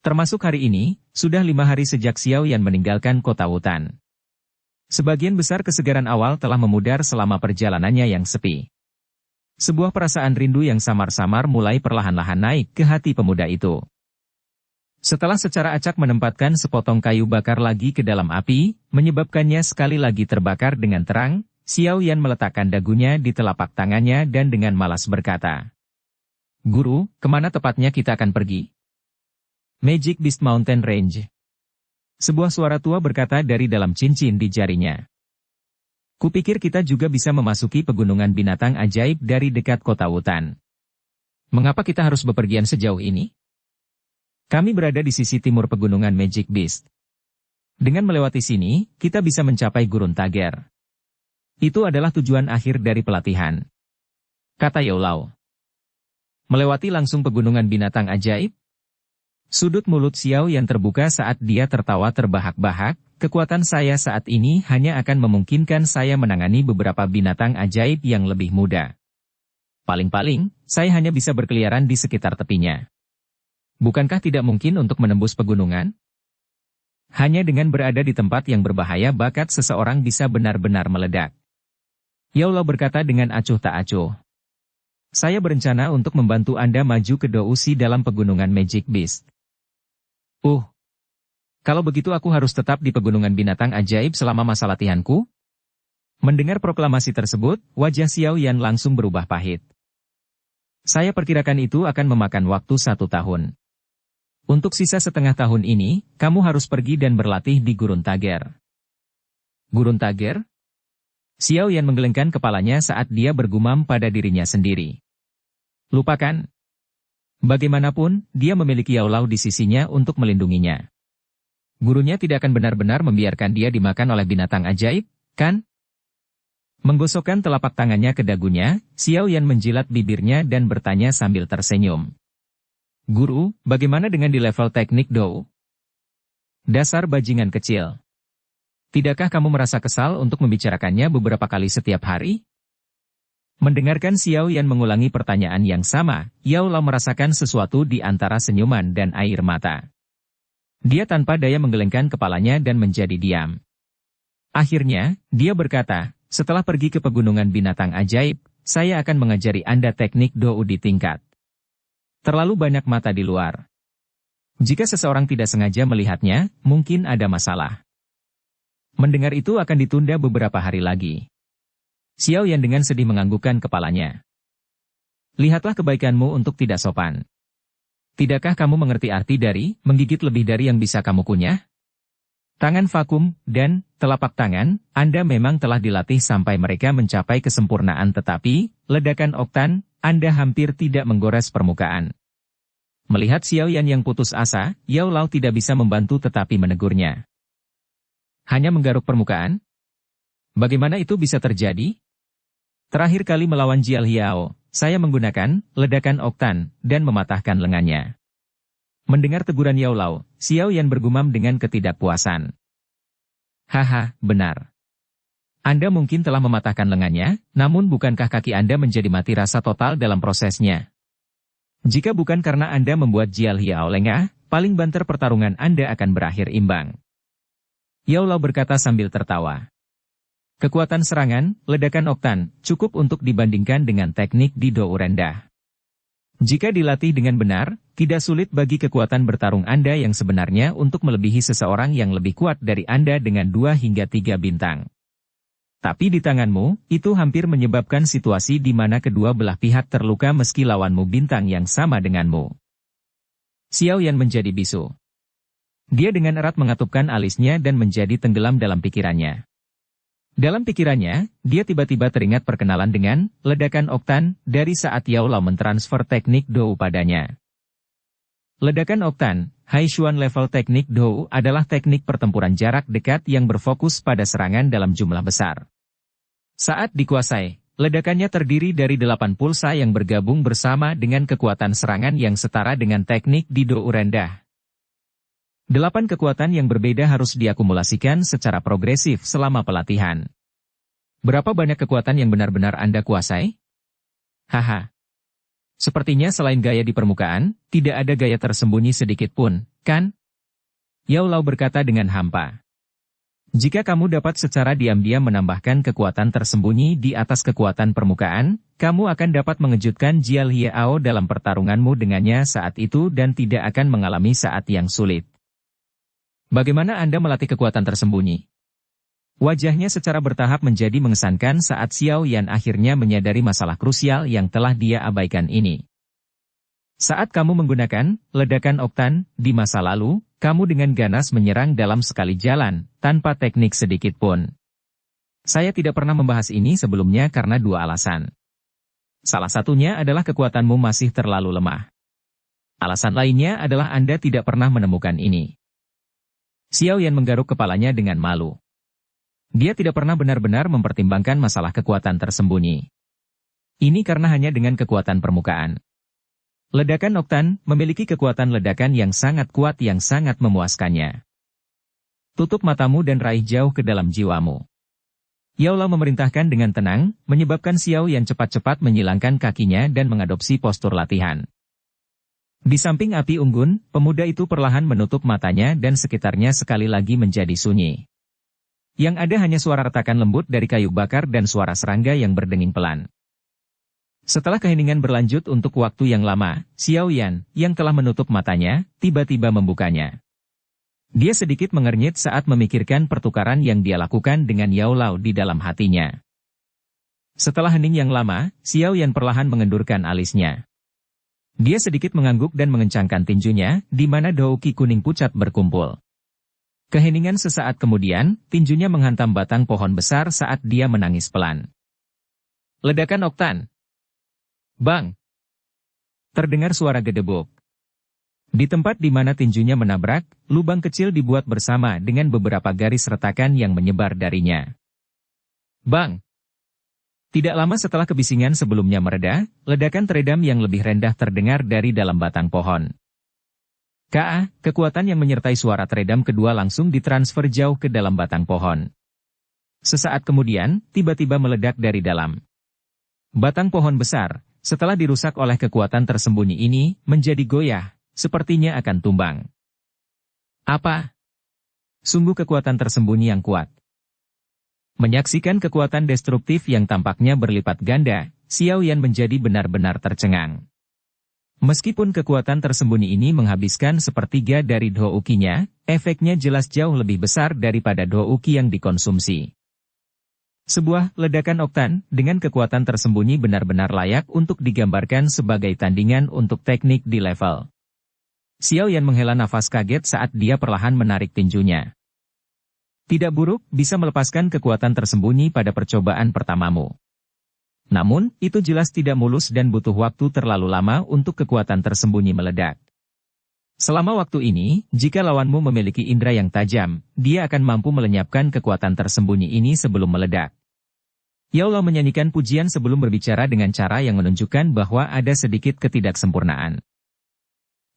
Termasuk hari ini, sudah 5 hari sejak Xiao Yan meninggalkan kota Wutan. Sebagian besar kesegaran awal telah memudar selama perjalanannya yang sepi. Sebuah perasaan rindu yang samar-samar mulai perlahan-lahan naik ke hati pemuda itu. Setelah secara acak menempatkan sepotong kayu bakar lagi ke dalam api, menyebabkannya sekali lagi terbakar dengan terang, Xiao Yan meletakkan dagunya di telapak tangannya dan dengan malas berkata, "Guru, kemana tepatnya kita akan pergi?" Magic Beast Mountain Range. Sebuah suara tua berkata dari dalam cincin di jarinya. Kupikir kita juga bisa memasuki pegunungan binatang ajaib dari dekat kota Wutan. Mengapa kita harus bepergian sejauh ini? Kami berada di sisi timur pegunungan Magic Beast. Dengan melewati sini, kita bisa mencapai Gurun Tager. Itu adalah tujuan akhir dari pelatihan, kata Yaolao. Melewati langsung pegunungan binatang ajaib? Sudut mulut Xiao yang terbuka saat dia tertawa terbahak-bahak, kekuatan saya saat ini hanya akan memungkinkan saya menangani beberapa binatang ajaib yang lebih muda. Paling-paling, saya hanya bisa berkeliaran di sekitar tepinya. Bukankah tidak mungkin untuk menembus pegunungan? Hanya dengan berada di tempat yang berbahaya bakat seseorang bisa benar-benar meledak. Yaolao berkata dengan acuh tak acuh. Saya berencana untuk membantu Anda maju ke Dousi dalam pegunungan Magic Beast. Kalau begitu aku harus tetap di pegunungan binatang ajaib selama masa latihanku? Mendengar proklamasi tersebut, wajah Xiao Yan langsung berubah pahit. Saya perkirakan itu akan memakan waktu 1 tahun. Untuk sisa setengah tahun ini, kamu harus pergi dan berlatih di Gurun Tager. Gurun Tager? Xiao Yan menggelengkan kepalanya saat dia bergumam pada dirinya sendiri. Lupakan. Bagaimanapun, dia memiliki Yaolao di sisinya untuk melindunginya. Gurunya tidak akan benar-benar membiarkan dia dimakan oleh binatang ajaib, kan? Menggosokkan telapak tangannya ke dagunya, Xiao Yan menjilat bibirnya dan bertanya sambil tersenyum. Guru, bagaimana dengan di level teknik Dou? Dasar bajingan kecil. Tidakkah kamu merasa kesal untuk membicarakannya beberapa kali setiap hari? Mendengarkan Xiao Yan mengulangi pertanyaan yang sama, Yaolao merasakan sesuatu di antara senyuman dan air mata. Dia tanpa daya menggelengkan kepalanya dan menjadi diam. Akhirnya, dia berkata, setelah pergi ke pegunungan binatang ajaib, saya akan mengajari Anda teknik Dou di tingkat. Terlalu banyak mata di luar. Jika seseorang tidak sengaja melihatnya, mungkin ada masalah. Mendengar itu akan ditunda beberapa hari lagi. Xiao Yan dengan sedih menganggukkan kepalanya. Lihatlah kebaikanmu untuk tidak sopan. Tidakkah kamu mengerti arti dari menggigit lebih dari yang bisa kamu kunyah? Tangan vakum dan telapak tangan, Anda memang telah dilatih sampai mereka mencapai kesempurnaan tetapi, ledakan oktan, Anda hampir tidak menggores permukaan. Melihat Xiao Yan yang putus asa, Yaolao tidak bisa membantu tetapi menegurnya. Hanya menggaruk permukaan? Bagaimana itu bisa terjadi? Terakhir kali melawan Jial Hiao, saya menggunakan ledakan oktan dan mematahkan lengannya. Mendengar teguran Yaolao, Xiao Yan bergumam dengan ketidakpuasan. Haha, benar. Anda mungkin telah mematahkan lengannya, namun bukankah kaki Anda menjadi mati rasa total dalam prosesnya? Jika bukan karena Anda membuat Jial Hiao lengah, paling banter pertarungan Anda akan berakhir imbang. Yaolao berkata sambil tertawa. Kekuatan serangan, ledakan oktan, cukup untuk dibandingkan dengan teknik di Dou rendah. Jika dilatih dengan benar, tidak sulit bagi kekuatan bertarung Anda yang sebenarnya untuk melebihi seseorang yang lebih kuat dari Anda dengan 2 hingga 3 bintang. Tapi di tanganmu, itu hampir menyebabkan situasi di mana kedua belah pihak terluka meski lawanmu bintang yang sama denganmu. Xiao Yan menjadi bisu. Dia dengan erat mengatupkan alisnya dan menjadi tenggelam dalam pikirannya. Dalam pikirannya, dia tiba-tiba teringat perkenalan dengan ledakan oktan dari saat Yaolao mentransfer teknik Dou padanya. Ledakan Oktan, Haishuan level teknik Dou adalah teknik pertempuran jarak dekat yang berfokus pada serangan dalam jumlah besar. Saat dikuasai, ledakannya terdiri dari 8 pulsa yang bergabung bersama dengan kekuatan serangan yang setara dengan teknik di Dou rendah. 8 kekuatan yang berbeda harus diakumulasikan secara progresif selama pelatihan. Berapa banyak kekuatan yang benar-benar Anda kuasai? Haha. Sepertinya selain gaya di permukaan, tidak ada gaya tersembunyi sedikit pun, kan? Yao Lao berkata dengan hampa. Jika kamu dapat secara diam-diam menambahkan kekuatan tersembunyi di atas kekuatan permukaan, kamu akan dapat mengejutkan Jia Liao dalam pertarunganmu dengannya saat itu dan tidak akan mengalami saat yang sulit. Bagaimana Anda melatih kekuatan tersembunyi? Wajahnya secara bertahap menjadi mengesankan saat Xiao Yan akhirnya menyadari masalah krusial yang telah dia abaikan ini. Saat kamu menggunakan ledakan Oktan di masa lalu, kamu dengan ganas menyerang dalam sekali jalan, tanpa teknik sedikit pun. Saya tidak pernah membahas ini sebelumnya karena 2 alasan. Salah satunya adalah kekuatanmu masih terlalu lemah. Alasan lainnya adalah Anda tidak pernah menemukan ini. Xiao Yan menggaruk kepalanya dengan malu. Dia tidak pernah benar-benar mempertimbangkan masalah kekuatan tersembunyi. Ini karena hanya dengan kekuatan permukaan. Ledakan Oktan memiliki kekuatan ledakan yang sangat kuat yang sangat memuaskannya. Tutup matamu dan raih jauh ke dalam jiwamu. Yao Lao memerintahkan dengan tenang, menyebabkan Xiao Yan cepat-cepat menyilangkan kakinya dan mengadopsi postur latihan. Di samping api unggun, pemuda itu perlahan menutup matanya dan sekitarnya sekali lagi menjadi sunyi. Yang ada hanya suara retakan lembut dari kayu bakar dan suara serangga yang berdenging pelan. Setelah keheningan berlanjut untuk waktu yang lama, Xiao Yan, yang telah menutup matanya, tiba-tiba membukanya. Dia sedikit mengernyit saat memikirkan pertukaran yang dia lakukan dengan Yao Lao di dalam hatinya. Setelah hening yang lama, Xiao Yan perlahan mengendurkan alisnya. Dia sedikit mengangguk dan mengencangkan tinjunya, di mana douki kuning pucat berkumpul. Keheningan sesaat kemudian, tinjunya menghantam batang pohon besar saat dia menangis pelan. Ledakan Oktan. Bang! Terdengar suara gedebuk. Di tempat di mana tinjunya menabrak, lubang kecil dibuat bersama dengan beberapa garis retakan yang menyebar darinya. Bang! Tidak lama setelah kebisingan sebelumnya mereda, ledakan teredam yang lebih rendah terdengar dari dalam batang pohon. Kekuatan yang menyertai suara teredam kedua langsung ditransfer jauh ke dalam batang pohon. Sesaat kemudian, tiba-tiba meledak dari dalam. Batang pohon besar, setelah dirusak oleh kekuatan tersembunyi ini, menjadi goyah, sepertinya akan tumbang. Apa? Sungguh kekuatan tersembunyi yang kuat. Menyaksikan kekuatan destruktif yang tampaknya berlipat ganda, Xiao Yan menjadi benar-benar tercengang. Meskipun kekuatan tersembunyi ini menghabiskan sepertiga dari douki-nya, efeknya jelas jauh lebih besar daripada douki yang dikonsumsi. Sebuah ledakan Oktan dengan kekuatan tersembunyi benar-benar layak untuk digambarkan sebagai tandingan untuk teknik di level. Xiao Yan menghela nafas kaget saat dia perlahan menarik tinjunya. Tidak buruk, bisa melepaskan kekuatan tersembunyi pada percobaan pertamamu. Namun, itu jelas tidak mulus dan butuh waktu terlalu lama untuk kekuatan tersembunyi meledak. Selama waktu ini, jika lawanmu memiliki indera yang tajam, dia akan mampu melenyapkan kekuatan tersembunyi ini sebelum meledak. Yao Lao menyanyikan pujian sebelum berbicara dengan cara yang menunjukkan bahwa ada sedikit ketidaksempurnaan.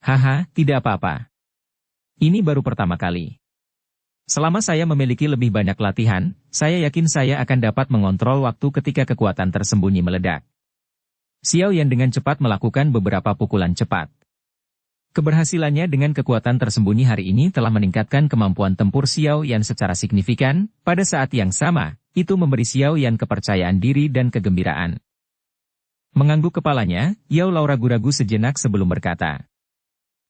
Haha, tidak apa-apa. Ini baru pertama kali. Selama saya memiliki lebih banyak latihan, saya yakin saya akan dapat mengontrol waktu ketika kekuatan tersembunyi meledak. Xiao Yan dengan cepat melakukan beberapa pukulan cepat. Keberhasilannya dengan kekuatan tersembunyi hari ini telah meningkatkan kemampuan tempur Xiao Yan secara signifikan, pada saat yang sama, itu memberi Xiao Yan kepercayaan diri dan kegembiraan. Mengangguk kepalanya, Yao Lao ragu-ragu sejenak sebelum berkata.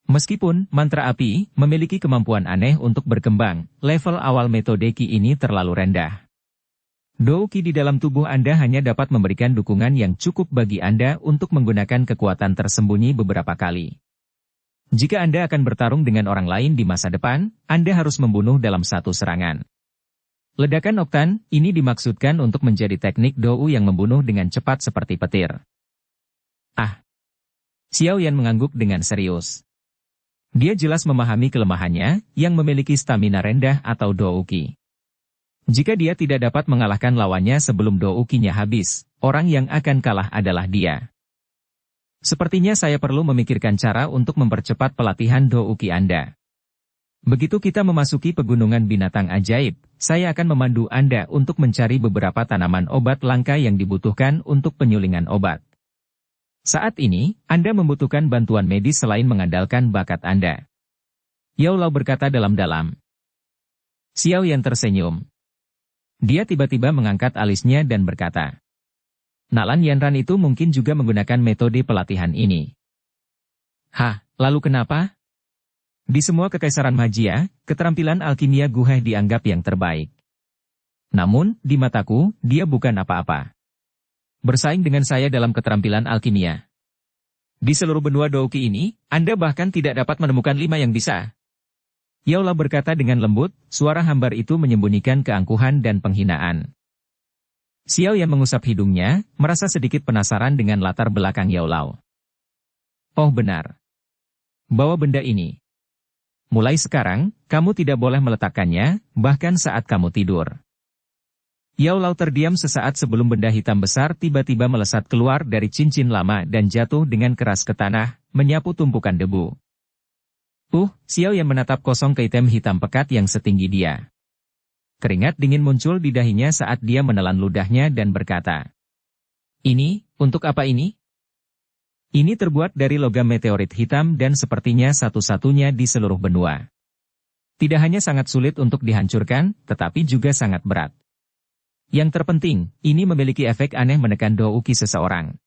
Meskipun mantra api memiliki kemampuan aneh untuk berkembang, level awal metode Ki ini terlalu rendah. Douki di dalam tubuh Anda hanya dapat memberikan dukungan yang cukup bagi Anda untuk menggunakan kekuatan tersembunyi beberapa kali. Jika Anda akan bertarung dengan orang lain di masa depan, Anda harus membunuh dalam satu serangan. Ledakan Oktan ini dimaksudkan untuk menjadi teknik Dou yang membunuh dengan cepat seperti petir. Xiao Yan mengangguk dengan serius. Dia jelas memahami kelemahannya, yang memiliki stamina rendah atau Douki. Jika dia tidak dapat mengalahkan lawannya sebelum Doukinya habis, orang yang akan kalah adalah dia. Sepertinya saya perlu memikirkan cara untuk mempercepat pelatihan Douki Anda. Begitu kita memasuki pegunungan binatang ajaib, saya akan memandu Anda untuk mencari beberapa tanaman obat langka yang dibutuhkan untuk penyulingan obat. Saat ini, Anda membutuhkan bantuan medis selain mengandalkan bakat Anda. Yao Lao berkata dalam-dalam. Xiao Yan tersenyum. Dia tiba-tiba mengangkat alisnya dan berkata, Nalan Yanran itu mungkin juga menggunakan metode pelatihan ini. Hah, lalu kenapa? Di semua kekaisaran magia, keterampilan alkimia Guhe dianggap yang terbaik. Namun, di mataku, dia bukan apa-apa. Bersaing dengan saya dalam keterampilan alkimia. Di seluruh benua Douki ini, Anda bahkan tidak dapat menemukan 5 yang bisa. Yao Lao berkata dengan lembut, suara hambar itu menyembunyikan keangkuhan dan penghinaan. Xiao Yan mengusap hidungnya, merasa sedikit penasaran dengan latar belakang Yao Lao. Oh benar. Bawa benda ini. Mulai sekarang, kamu tidak boleh meletakkannya, bahkan saat kamu tidur. Yao Lao terdiam sesaat sebelum benda hitam besar tiba-tiba melesat keluar dari cincin lama dan jatuh dengan keras ke tanah, menyapu tumpukan debu. Xiao Yan menatap kosong ke item hitam pekat yang setinggi dia. Keringat dingin muncul di dahinya saat dia menelan ludahnya dan berkata, Ini, untuk apa ini? Ini terbuat dari logam meteorit hitam dan sepertinya satu-satunya di seluruh benua. Tidak hanya sangat sulit untuk dihancurkan, tetapi juga sangat berat. Yang terpenting, ini memiliki efek aneh menekan Douki seseorang.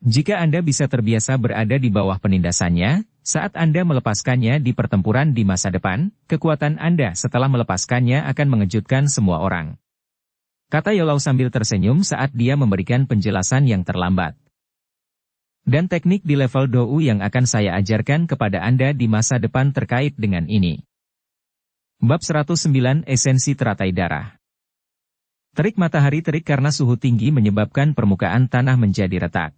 Jika Anda bisa terbiasa berada di bawah penindasannya, saat Anda melepaskannya di pertempuran di masa depan, kekuatan Anda setelah melepaskannya akan mengejutkan semua orang. Kata Yao Lao sambil tersenyum saat dia memberikan penjelasan yang terlambat. Dan teknik di level Dou yang akan saya ajarkan kepada Anda di masa depan terkait dengan ini. Bab 109 Esensi Teratai Darah. Terik matahari terik karena suhu tinggi menyebabkan permukaan tanah menjadi retak.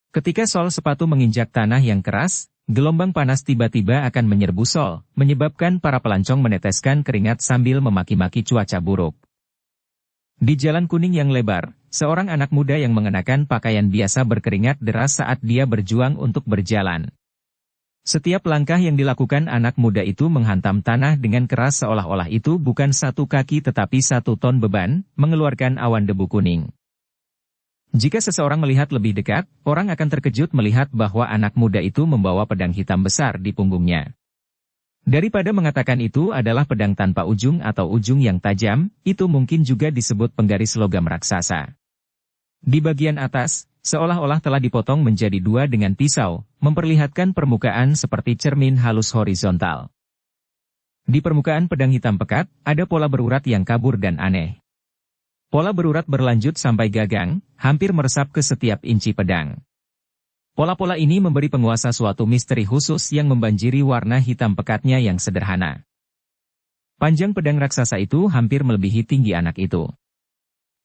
Ketika sol sepatu menginjak tanah yang keras, gelombang panas tiba-tiba akan menyerbu sol, menyebabkan para pelancong meneteskan keringat sambil memaki-maki cuaca buruk. Di jalan kuning yang lebar, seorang anak muda yang mengenakan pakaian biasa berkeringat deras saat dia berjuang untuk berjalan. Setiap langkah yang dilakukan anak muda itu menghantam tanah dengan keras seolah-olah itu bukan 1 kaki tetapi 1 ton beban, mengeluarkan awan debu kuning. Jika seseorang melihat lebih dekat, orang akan terkejut melihat bahwa anak muda itu membawa pedang hitam besar di punggungnya. Daripada mengatakan itu adalah pedang tanpa ujung atau ujung yang tajam, itu mungkin juga disebut penggaris logam raksasa. Di bagian atas, seolah-olah telah dipotong menjadi 2 dengan pisau, memperlihatkan permukaan seperti cermin halus horizontal. Di permukaan pedang hitam pekat, ada pola berurat yang kabur dan aneh. Pola berurat berlanjut sampai gagang, hampir meresap ke setiap inci pedang. Pola-pola ini memberi penguasa suatu misteri khusus yang membanjiri warna hitam pekatnya yang sederhana. Panjang pedang raksasa itu hampir melebihi tinggi anak itu.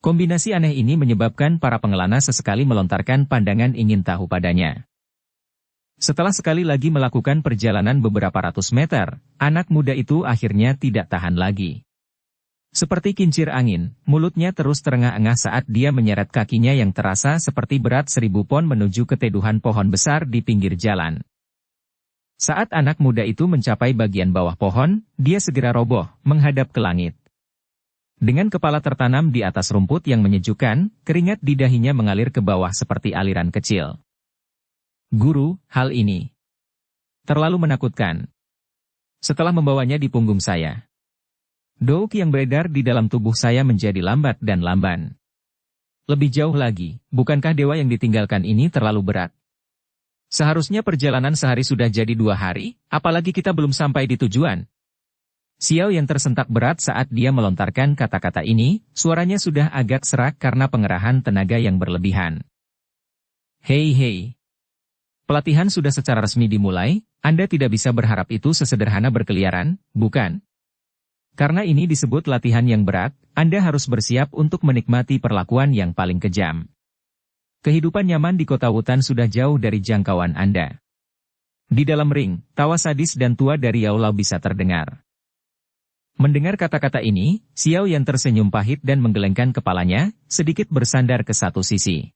Kombinasi aneh ini menyebabkan para pengelana sesekali melontarkan pandangan ingin tahu padanya. Setelah sekali lagi melakukan perjalanan beberapa ratus meter, anak muda itu akhirnya tidak tahan lagi. Seperti kincir angin, mulutnya terus terengah-engah saat dia menyeret kakinya yang terasa seperti berat 1000 pon menuju keteduhan pohon besar di pinggir jalan. Saat anak muda itu mencapai bagian bawah pohon, dia segera roboh, menghadap ke langit. Dengan kepala tertanam di atas rumput yang menyejukkan, keringat di dahinya mengalir ke bawah seperti aliran kecil. Guru, hal ini terlalu menakutkan. Setelah membawanya di punggung saya, Douki yang beredar di dalam tubuh saya menjadi lambat dan lamban. Lebih jauh lagi, bukankah dewa yang ditinggalkan ini terlalu berat? Seharusnya perjalanan sehari sudah jadi 2 hari, apalagi kita belum sampai di tujuan. Xiao yang tersentak berat saat dia melontarkan kata-kata ini, suaranya sudah agak serak karena pengerahan tenaga yang berlebihan. Hei. Pelatihan sudah secara resmi dimulai, Anda tidak bisa berharap itu sesederhana berkeliaran, bukan? Karena ini disebut latihan yang berat, Anda harus bersiap untuk menikmati perlakuan yang paling kejam. Kehidupan nyaman di kota Wutan sudah jauh dari jangkauan Anda. Di dalam ring, tawa sadis dan tua dari Yao Lao bisa terdengar. Mendengar kata-kata ini, Xiao Yan tersenyum pahit dan menggelengkan kepalanya, sedikit bersandar ke satu sisi.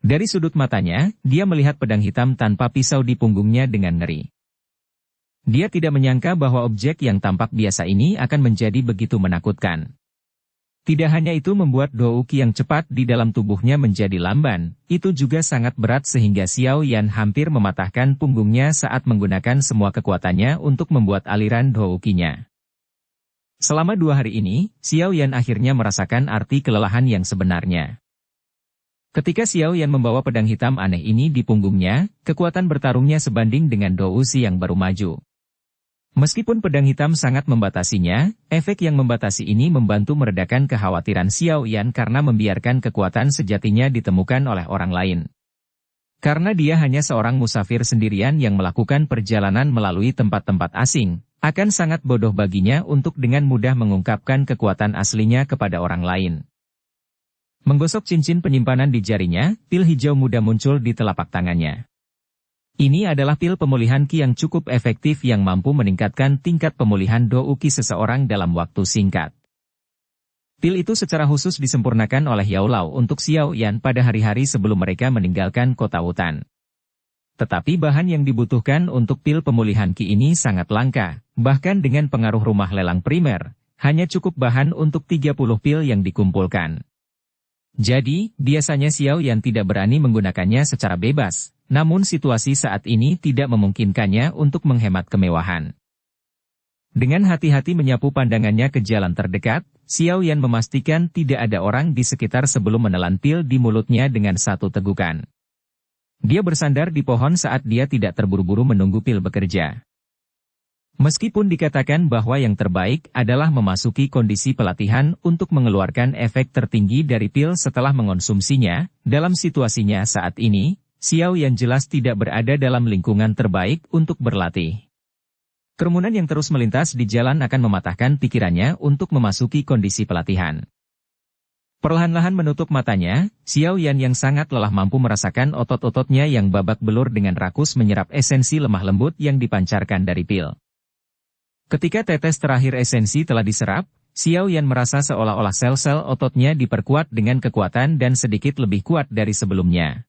Dari sudut matanya, dia melihat pedang hitam tanpa pisau di punggungnya dengan ngeri. Dia tidak menyangka bahwa objek yang tampak biasa ini akan menjadi begitu menakutkan. Tidak hanya itu membuat douki yang cepat di dalam tubuhnya menjadi lamban, itu juga sangat berat sehingga Xiao Yan hampir mematahkan punggungnya saat menggunakan semua kekuatannya untuk membuat aliran doukinya. Selama 2 hari ini, Xiao Yan akhirnya merasakan arti kelelahan yang sebenarnya. Ketika Xiao Yan membawa pedang hitam aneh ini di punggungnya, kekuatan bertarungnya sebanding dengan dousi yang baru maju. Meskipun pedang hitam sangat membatasinya, efek yang membatasi ini membantu meredakan kekhawatiran Xiao Yan karena membiarkan kekuatan sejatinya ditemukan oleh orang lain. Karena dia hanya seorang musafir sendirian yang melakukan perjalanan melalui tempat-tempat asing, akan sangat bodoh baginya untuk dengan mudah mengungkapkan kekuatan aslinya kepada orang lain. Menggosok cincin penyimpanan di jarinya, pil hijau muda muncul di telapak tangannya. Ini adalah pil pemulihan ki yang cukup efektif yang mampu meningkatkan tingkat pemulihan douki seseorang dalam waktu singkat. Pil itu secara khusus disempurnakan oleh Yao Lao untuk Xiao Yan pada hari-hari sebelum mereka meninggalkan kota hutan. Tetapi bahan yang dibutuhkan untuk pil pemulihan ki ini sangat langka, bahkan dengan pengaruh rumah lelang primer, hanya cukup bahan untuk 30 pil yang dikumpulkan. Jadi, biasanya Xiao Yan tidak berani menggunakannya secara bebas, namun situasi saat ini tidak memungkinkannya untuk menghemat kemewahan. Dengan hati-hati menyapu pandangannya ke jalan terdekat, Xiao Yan memastikan tidak ada orang di sekitar sebelum menelan pil di mulutnya dengan satu tegukan. Dia bersandar di pohon saat dia tidak terburu-buru menunggu pil bekerja. Meskipun dikatakan bahwa yang terbaik adalah memasuki kondisi pelatihan untuk mengeluarkan efek tertinggi dari pil setelah mengonsumsinya, dalam situasinya saat ini, Xiao Yan jelas tidak berada dalam lingkungan terbaik untuk berlatih. Kerumunan yang terus melintas di jalan akan mematahkan pikirannya untuk memasuki kondisi pelatihan. Perlahan-lahan menutup matanya, Xiao Yan yang sangat lelah mampu merasakan otot-ototnya yang babak belur dengan rakus menyerap esensi lemah lembut yang dipancarkan dari pil. Ketika tetes terakhir esensi telah diserap, Xiao Yan merasa seolah-olah sel-sel ototnya diperkuat dengan kekuatan dan sedikit lebih kuat dari sebelumnya.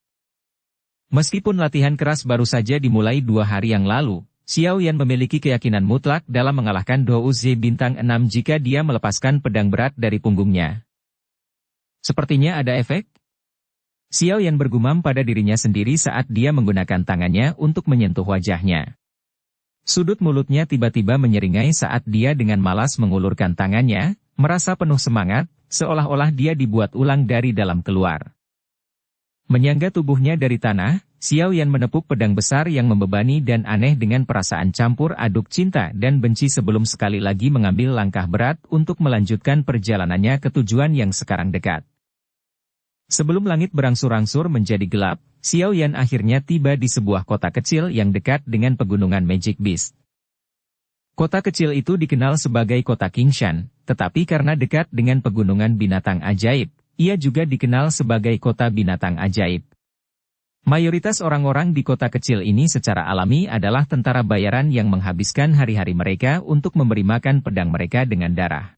Meskipun latihan keras baru saja dimulai 2 hari yang lalu, Xiao Yan memiliki keyakinan mutlak dalam mengalahkan Dou Zi bintang 6 jika dia melepaskan pedang berat dari punggungnya. Sepertinya ada efek? Xiao Yan bergumam pada dirinya sendiri saat dia menggunakan tangannya untuk menyentuh wajahnya. Sudut mulutnya tiba-tiba menyeringai saat dia dengan malas mengulurkan tangannya, merasa penuh semangat, seolah-olah dia dibuat ulang dari dalam keluar. Menyangga tubuhnya dari tanah, Xiao Yan menepuk pedang besar yang membebani dan aneh dengan perasaan campur aduk cinta dan benci sebelum sekali lagi mengambil langkah berat untuk melanjutkan perjalanannya ke tujuan yang sekarang dekat. Sebelum langit berangsur-angsur menjadi gelap, Xiao Yan akhirnya tiba di sebuah kota kecil yang dekat dengan pegunungan Magic Beast. Kota kecil itu dikenal sebagai kota Qingshan, tetapi karena dekat dengan pegunungan binatang ajaib, ia juga dikenal sebagai kota binatang ajaib. Mayoritas orang-orang di kota kecil ini secara alami adalah tentara bayaran yang menghabiskan hari-hari mereka untuk memberi makan pedang mereka dengan darah.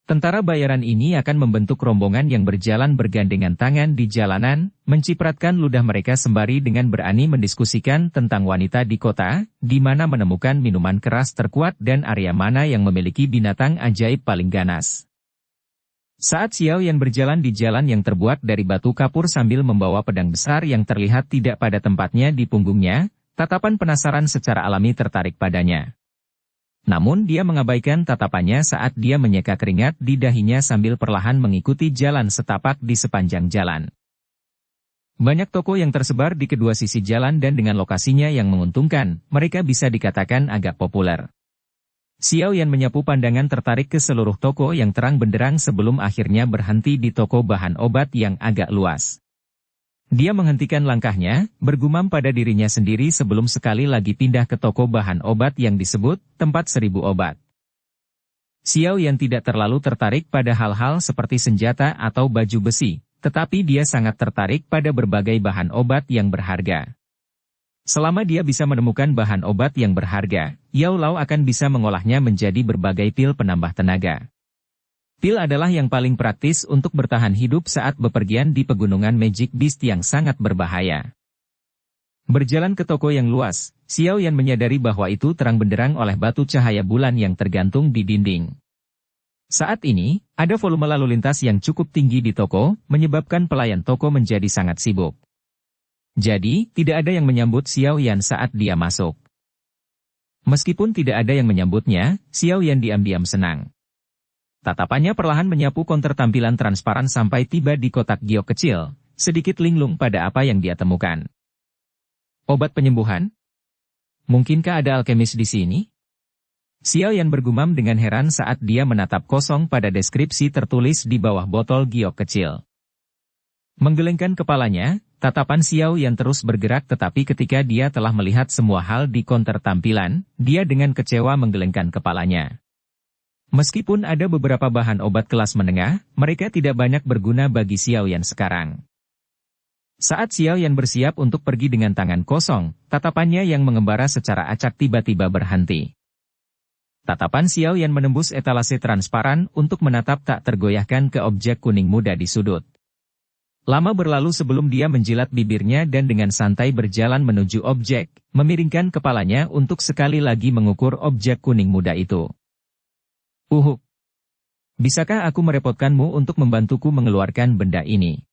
Tentara bayaran ini akan membentuk rombongan yang berjalan bergandengan tangan di jalanan, mencipratkan ludah mereka sembari dengan berani mendiskusikan tentang wanita di kota, di mana menemukan minuman keras terkuat dan area mana yang memiliki binatang ajaib paling ganas. Saat Xiao Yan berjalan di jalan yang terbuat dari batu kapur sambil membawa pedang besar yang terlihat tidak pada tempatnya di punggungnya, tatapan penasaran secara alami tertarik padanya. Namun dia mengabaikan tatapannya saat dia menyeka keringat di dahinya sambil perlahan mengikuti jalan setapak di sepanjang jalan. Banyak toko yang tersebar di kedua sisi jalan dan dengan lokasinya yang menguntungkan, mereka bisa dikatakan agak populer. Xiao Yan menyapu pandangan tertarik ke seluruh toko yang terang benderang sebelum akhirnya berhenti di toko bahan obat yang agak luas. Dia menghentikan langkahnya, bergumam pada dirinya sendiri sebelum sekali lagi pindah ke toko bahan obat yang disebut tempat 1000 obat. Xiao Yan tidak terlalu tertarik pada hal-hal seperti senjata atau baju besi, tetapi dia sangat tertarik pada berbagai bahan obat yang berharga. Selama dia bisa menemukan bahan obat yang berharga, Yao Lao akan bisa mengolahnya menjadi berbagai pil penambah tenaga. Pil adalah yang paling praktis untuk bertahan hidup saat bepergian di pegunungan Magic Beast yang sangat berbahaya. Berjalan ke toko yang luas, Xiao Yan menyadari bahwa itu terang benderang oleh batu cahaya bulan yang tergantung di dinding. Saat ini, ada volume lalu lintas yang cukup tinggi di toko, menyebabkan pelayan toko menjadi sangat sibuk. Jadi, tidak ada yang menyambut Xiao Yan saat dia masuk. Meskipun tidak ada yang menyambutnya, Xiao Yan diam-diam senang. Tatapannya perlahan menyapu konter tampilan transparan sampai tiba di kotak giok kecil, sedikit linglung pada apa yang dia temukan. Obat penyembuhan? Mungkinkah ada alkemis di sini? Xiao Yan bergumam dengan heran saat dia menatap kosong pada deskripsi tertulis di bawah botol giok kecil. Menggelengkan kepalanya, tatapan Xiao Yan terus bergerak tetapi ketika dia telah melihat semua hal di konter tampilan, dia dengan kecewa menggelengkan kepalanya. Meskipun ada beberapa bahan obat kelas menengah, mereka tidak banyak berguna bagi Xiao Yan sekarang. Saat Xiao Yan bersiap untuk pergi dengan tangan kosong, tatapannya yang mengembara secara acak tiba-tiba berhenti. Tatapan Xiao Yan menembus etalase transparan untuk menatap tak tergoyahkan ke objek kuning muda di sudut. Lama berlalu sebelum dia menjilat bibirnya dan dengan santai berjalan menuju objek, memiringkan kepalanya untuk sekali lagi mengukur objek kuning muda itu. Bisakah aku merepotkanmu untuk membantuku mengeluarkan benda ini?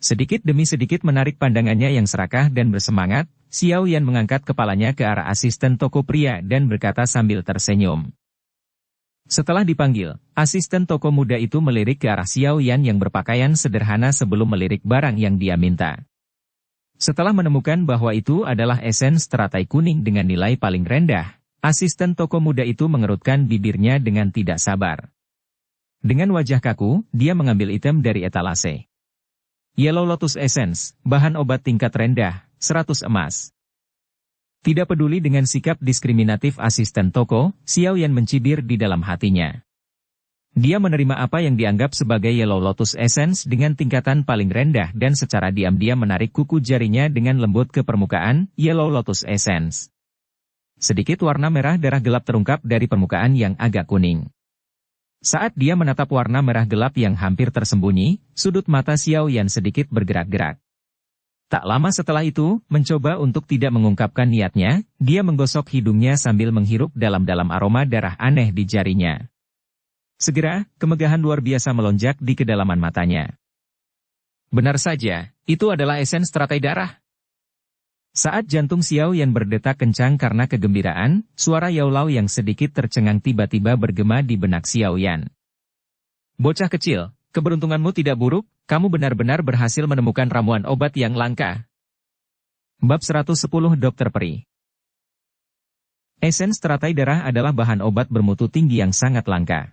Sedikit demi sedikit menarik pandangannya yang serakah dan bersemangat, Xiao Yan mengangkat kepalanya ke arah asisten toko pria dan berkata sambil tersenyum. Setelah dipanggil, asisten toko muda itu melirik ke arah Xiao Yan yang berpakaian sederhana sebelum melirik barang yang dia minta. Setelah menemukan bahwa itu adalah esens teratai kuning dengan nilai paling rendah, asisten toko muda itu mengerutkan bibirnya dengan tidak sabar. Dengan wajah kaku, dia mengambil item dari etalase. Yellow Lotus Essence, bahan obat tingkat rendah, 100 emas. Tidak peduli dengan sikap diskriminatif asisten toko, Xiao Yan mencibir di dalam hatinya. Dia menerima apa yang dianggap sebagai Yellow Lotus Essence dengan tingkatan paling rendah dan secara diam-diam menarik kuku jarinya dengan lembut ke permukaan, Yellow Lotus Essence. Sedikit warna merah darah gelap terungkap dari permukaan yang agak kuning. Saat dia menatap warna merah gelap yang hampir tersembunyi, sudut mata Xiao Yan sedikit bergerak-gerak. Tak lama setelah itu, mencoba untuk tidak mengungkapkan niatnya, dia menggosok hidungnya sambil menghirup dalam-dalam aroma darah aneh di jarinya. Segera, kemegahan luar biasa melonjak di kedalaman matanya. Benar saja, itu adalah esens teratai darah. Saat jantung Xiao Yan berdetak kencang karena kegembiraan, suara Yao Lao yang sedikit tercengang tiba-tiba bergema di benak Xiao Yan. Bocah kecil, keberuntunganmu tidak buruk, kamu benar-benar berhasil menemukan ramuan obat yang langka. Bab 110 Dokter Peri. Esens teratai darah adalah bahan obat bermutu tinggi yang sangat langka.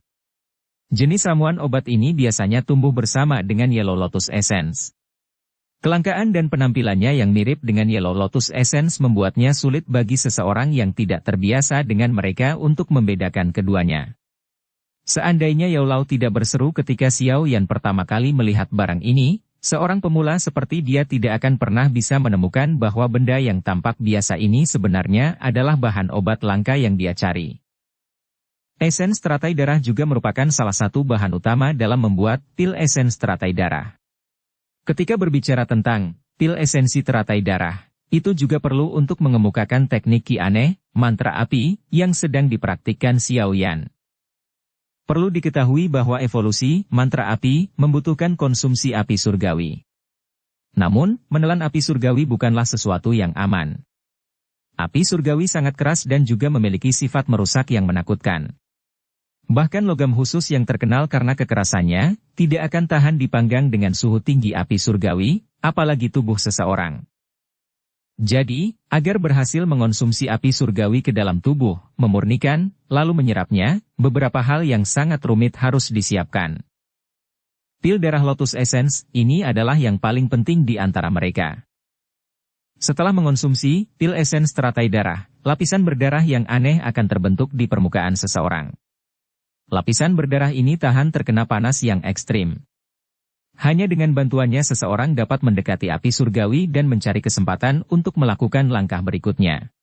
Jenis ramuan obat ini biasanya tumbuh bersama dengan Yellow Lotus Essence. Kelangkaan dan penampilannya yang mirip dengan Yellow Lotus Essence membuatnya sulit bagi seseorang yang tidak terbiasa dengan mereka untuk membedakan keduanya. Seandainya Yao Lao tidak berseru ketika Xiao Yan pertama kali melihat barang ini, seorang pemula seperti dia tidak akan pernah bisa menemukan bahwa benda yang tampak biasa ini sebenarnya adalah bahan obat langka yang dia cari. Esens teratai darah juga merupakan salah satu bahan utama dalam membuat pil esens teratai darah. Ketika berbicara tentang pil esensi teratai darah, itu juga perlu untuk mengemukakan teknik ki aneh, mantra api, yang sedang dipraktikkan Xiao Yan. Perlu diketahui bahwa evolusi mantra api membutuhkan konsumsi api surgawi. Namun, menelan api surgawi bukanlah sesuatu yang aman. Api surgawi sangat keras dan juga memiliki sifat merusak yang menakutkan. Bahkan logam khusus yang terkenal karena kekerasannya, tidak akan tahan dipanggang dengan suhu tinggi api surgawi, apalagi tubuh seseorang. Jadi, agar berhasil mengonsumsi api surgawi ke dalam tubuh, memurnikan, lalu menyerapnya, beberapa hal yang sangat rumit harus disiapkan. Pil darah Lotus Essence, ini adalah yang paling penting di antara mereka. Setelah mengonsumsi pil esens teratai darah, lapisan berdarah yang aneh akan terbentuk di permukaan seseorang. Lapisan berdarah ini tahan terkena panas yang ekstrim. Hanya dengan bantuannya seseorang dapat mendekati api surgawi dan mencari kesempatan untuk melakukan langkah berikutnya.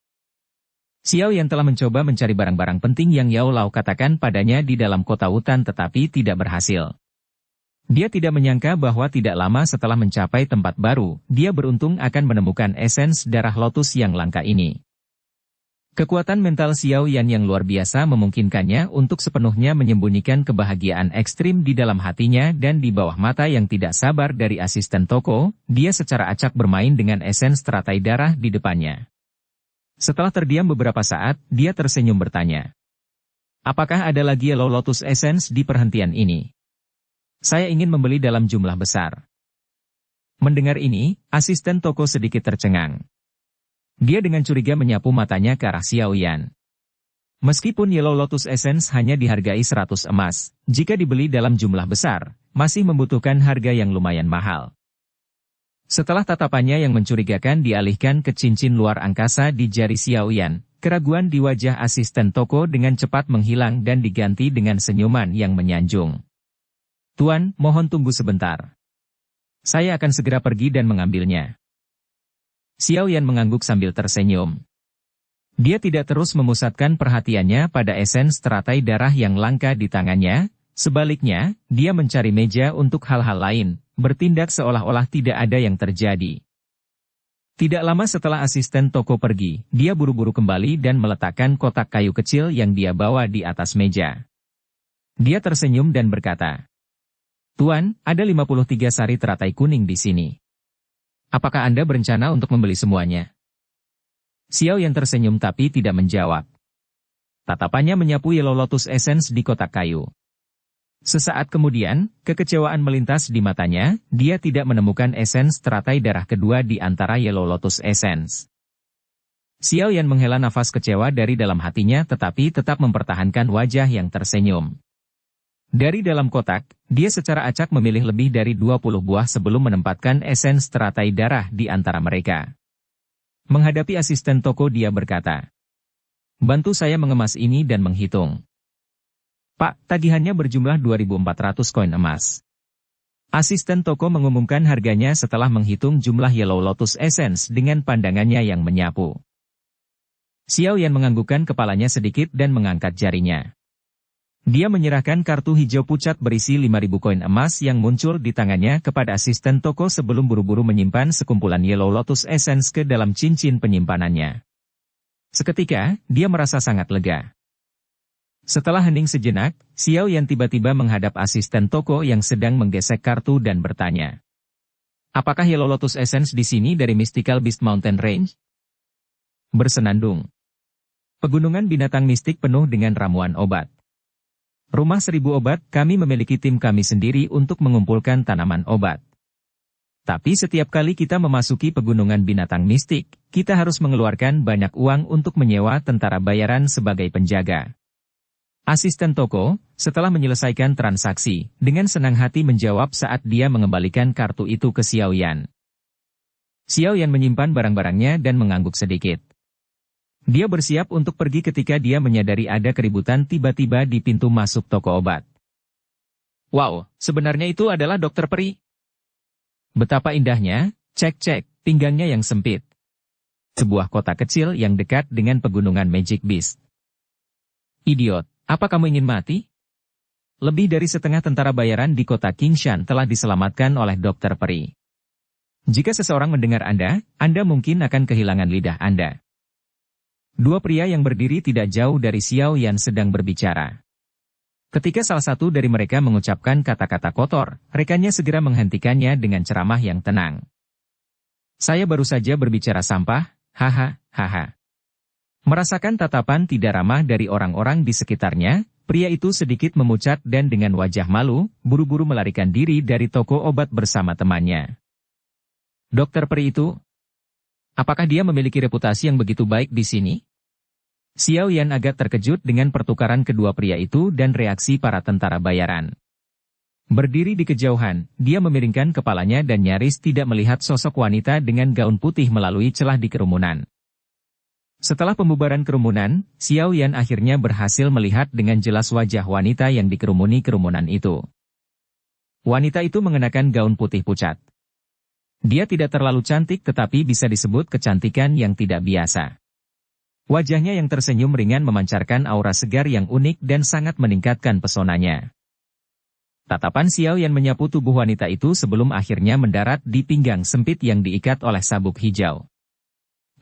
Xiao Yan telah mencoba mencari barang-barang penting yang Yao Lao katakan padanya di dalam kota hutan tetapi tidak berhasil. Dia tidak menyangka bahwa tidak lama setelah mencapai tempat baru, dia beruntung akan menemukan esens darah lotus yang langka ini. Kekuatan mental Xiao Yan yang luar biasa memungkinkannya untuk sepenuhnya menyembunyikan kebahagiaan ekstrim di dalam hatinya dan di bawah mata yang tidak sabar dari asisten toko, dia secara acak bermain dengan esens teratai darah di depannya. Setelah terdiam beberapa saat, dia tersenyum bertanya. Apakah ada lagi Yellow Lotus Essence di perhentian ini? Saya ingin membeli dalam jumlah besar. Mendengar ini, asisten toko sedikit tercengang. Dia dengan curiga menyapu matanya ke arah Xiao Yan. Meskipun Yellow Lotus Essence hanya dihargai 100 emas, jika dibeli dalam jumlah besar, masih membutuhkan harga yang lumayan mahal. Setelah tatapannya yang mencurigakan dialihkan ke cincin luar angkasa di jari Xiao Yan, keraguan di wajah asisten toko dengan cepat menghilang dan diganti dengan senyuman yang menyanjung. Tuan, mohon tunggu sebentar. Saya akan segera pergi dan mengambilnya. Xiao Yan mengangguk sambil tersenyum. Dia tidak terus memusatkan perhatiannya pada esens teratai darah yang langka di tangannya, sebaliknya, dia mencari meja untuk hal-hal lain, bertindak seolah-olah tidak ada yang terjadi. Tidak lama setelah asisten toko pergi, dia buru-buru kembali dan meletakkan kotak kayu kecil yang dia bawa di atas meja. Dia tersenyum dan berkata, Tuan, ada 53 sari teratai kuning di sini. Apakah Anda berencana untuk membeli semuanya? Xiao Yan tersenyum tapi tidak menjawab. Tatapannya menyapu Yellow Lotus Essence di kotak kayu. Sesaat kemudian, kekecewaan melintas di matanya, dia tidak menemukan esens teratai darah kedua di antara Yellow Lotus Essence. Xiao Yan menghela nafas kecewa dari dalam hatinya tetapi tetap mempertahankan wajah yang tersenyum. Dari dalam kotak, dia secara acak memilih lebih dari 20 buah sebelum menempatkan esens teratai darah di antara mereka. Menghadapi asisten toko dia berkata, Bantu saya mengemas ini dan menghitung. Pak, tagihannya berjumlah 2.400 koin emas. Asisten toko mengumumkan harganya setelah menghitung jumlah Yellow Lotus Essence dengan pandangannya yang menyapu. Xiao Yan menganggukkan kepalanya sedikit dan mengangkat jarinya. Dia menyerahkan kartu hijau pucat berisi 5.000 koin emas yang muncul di tangannya kepada asisten toko sebelum buru-buru menyimpan sekumpulan Yellow Lotus Essence ke dalam cincin penyimpanannya. Seketika, dia merasa sangat lega. Setelah hening sejenak, Xiao Yan tiba-tiba menghadap asisten toko yang sedang menggesek kartu dan bertanya. Apakah Yellow Lotus Essence di sini dari Mystical Beast Mountain Range? Bersenandung. Pegunungan binatang mistik penuh dengan ramuan obat. Rumah 1000 obat, kami memiliki tim kami sendiri untuk mengumpulkan tanaman obat. Tapi setiap kali kita memasuki pegunungan binatang mistik, kita harus mengeluarkan banyak uang untuk menyewa tentara bayaran sebagai penjaga. Asisten toko, setelah menyelesaikan transaksi, dengan senang hati menjawab saat dia mengembalikan kartu itu ke Xiao Yan. Xiao Yan menyimpan barang-barangnya dan mengangguk sedikit. Dia bersiap untuk pergi ketika dia menyadari ada keributan tiba-tiba di pintu masuk toko obat. Wow, sebenarnya itu adalah Dokter Peri. Betapa indahnya, cek-cek, pinggangnya yang sempit. Sebuah kota kecil yang dekat dengan pegunungan Magic Beast. Idiot, apa kamu ingin mati? Lebih dari setengah tentara bayaran di kota Qingshan telah diselamatkan oleh Dokter Peri. Jika seseorang mendengar Anda mungkin akan kehilangan lidah Anda. Dua pria yang berdiri tidak jauh dari Xiao Yan sedang berbicara. Ketika salah satu dari mereka mengucapkan kata-kata kotor, rekannya segera menghentikannya dengan ceramah yang tenang. Saya baru saja berbicara sampah, haha, haha. Merasakan tatapan tidak ramah dari orang-orang di sekitarnya, pria itu sedikit memucat dan dengan wajah malu, buru-buru melarikan diri dari toko obat bersama temannya. Dokter Peri itu? Apakah dia memiliki reputasi yang begitu baik di sini? Xiao Yan agak terkejut dengan pertukaran kedua pria itu dan reaksi para tentara bayaran. Berdiri di kejauhan, dia memiringkan kepalanya dan nyaris tidak melihat sosok wanita dengan gaun putih melalui celah di kerumunan. Setelah pembubaran kerumunan, Xiao Yan akhirnya berhasil melihat dengan jelas wajah wanita yang dikerumuni kerumunan itu. Wanita itu mengenakan gaun putih pucat. Dia tidak terlalu cantik tetapi bisa disebut kecantikan yang tidak biasa. Wajahnya yang tersenyum ringan memancarkan aura segar yang unik dan sangat meningkatkan pesonanya. Tatapan Xiao Yan menyapu tubuh wanita itu sebelum akhirnya mendarat di pinggang sempit yang diikat oleh sabuk hijau.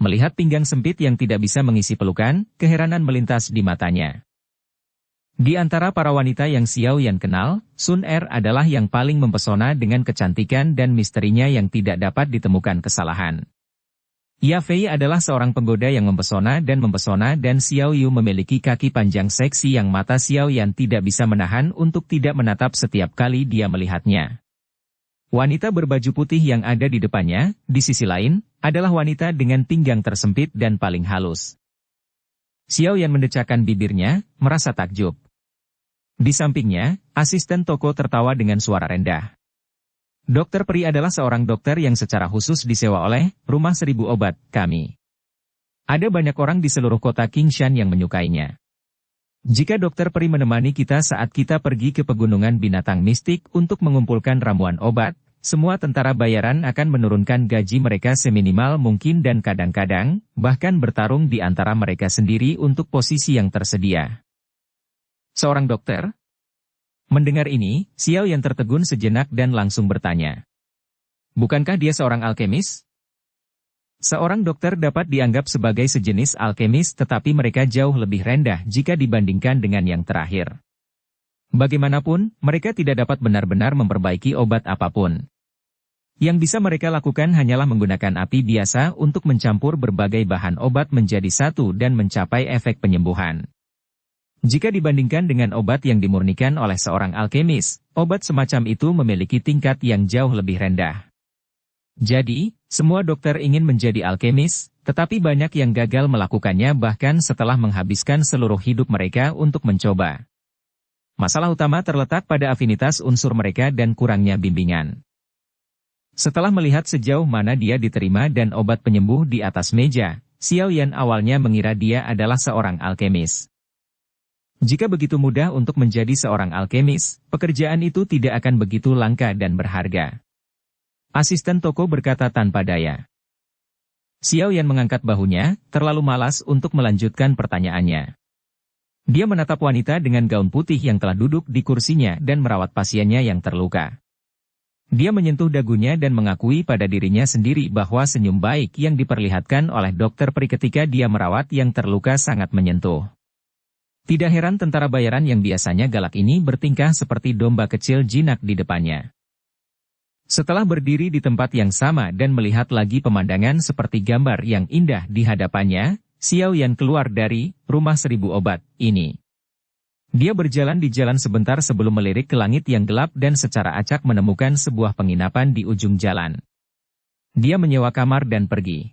Melihat pinggang sempit yang tidak bisa mengisi pelukan, keheranan melintas di matanya. Di antara para wanita yang Xiao Yan kenal, Sun Er adalah yang paling mempesona dengan kecantikan dan misterinya yang tidak dapat ditemukan kesalahan. Ya Fei adalah seorang penggoda yang mempesona dan Xiao Yu memiliki kaki panjang seksi yang mata Xiao Yan tidak bisa menahan untuk tidak menatap setiap kali dia melihatnya. Wanita berbaju putih yang ada di depannya, di sisi lain, adalah wanita dengan pinggang tersempit dan paling halus. Xiao Yan mendecakkan bibirnya, merasa takjub. Di sampingnya, asisten toko tertawa dengan suara rendah. Dokter Pri adalah seorang dokter yang secara khusus disewa oleh Rumah Seribu Obat kami. Ada banyak orang di seluruh kota Qingshan yang menyukainya. Jika Dokter Pri menemani kita saat kita pergi ke pegunungan binatang mistik untuk mengumpulkan ramuan obat, semua tentara bayaran akan menurunkan gaji mereka seminimal mungkin dan kadang-kadang, bahkan bertarung di antara mereka sendiri untuk posisi yang tersedia. Seorang dokter? Mendengar ini, Xiao Yan tertegun sejenak dan langsung bertanya. Bukankah dia seorang alkemis? Seorang dokter dapat dianggap sebagai sejenis alkemis tetapi mereka jauh lebih rendah jika dibandingkan dengan yang terakhir. Bagaimanapun, mereka tidak dapat benar-benar memperbaiki obat apapun. Yang bisa mereka lakukan hanyalah menggunakan api biasa untuk mencampur berbagai bahan obat menjadi satu dan mencapai efek penyembuhan. Jika dibandingkan dengan obat yang dimurnikan oleh seorang alkemis, obat semacam itu memiliki tingkat yang jauh lebih rendah. Jadi, semua dokter ingin menjadi alkemis, tetapi banyak yang gagal melakukannya bahkan setelah menghabiskan seluruh hidup mereka untuk mencoba. Masalah utama terletak pada afinitas unsur mereka dan kurangnya bimbingan. Setelah melihat sejauh mana dia diterima dan obat penyembuh di atas meja, Xiao Yan awalnya mengira dia adalah seorang alkemis. Jika begitu mudah untuk menjadi seorang alkemis, pekerjaan itu tidak akan begitu langka dan berharga. Asisten toko berkata tanpa daya. Xiao Yan mengangkat bahunya, terlalu malas untuk melanjutkan pertanyaannya. Dia menatap wanita dengan gaun putih yang telah duduk di kursinya dan merawat pasiennya yang terluka. Dia menyentuh dagunya dan mengakui pada dirinya sendiri bahwa senyum baik yang diperlihatkan oleh Dokter Pri ketika dia merawat yang terluka sangat menyentuh. Tidak heran tentara bayaran yang biasanya galak ini bertingkah seperti domba kecil jinak di depannya. Setelah berdiri di tempat yang sama dan melihat lagi pemandangan seperti gambar yang indah di hadapannya, Xiao Yan keluar dari Rumah Seribu Obat ini. Dia berjalan di jalan sebentar sebelum melirik ke langit yang gelap dan secara acak menemukan sebuah penginapan di ujung jalan. Dia menyewa kamar dan pergi.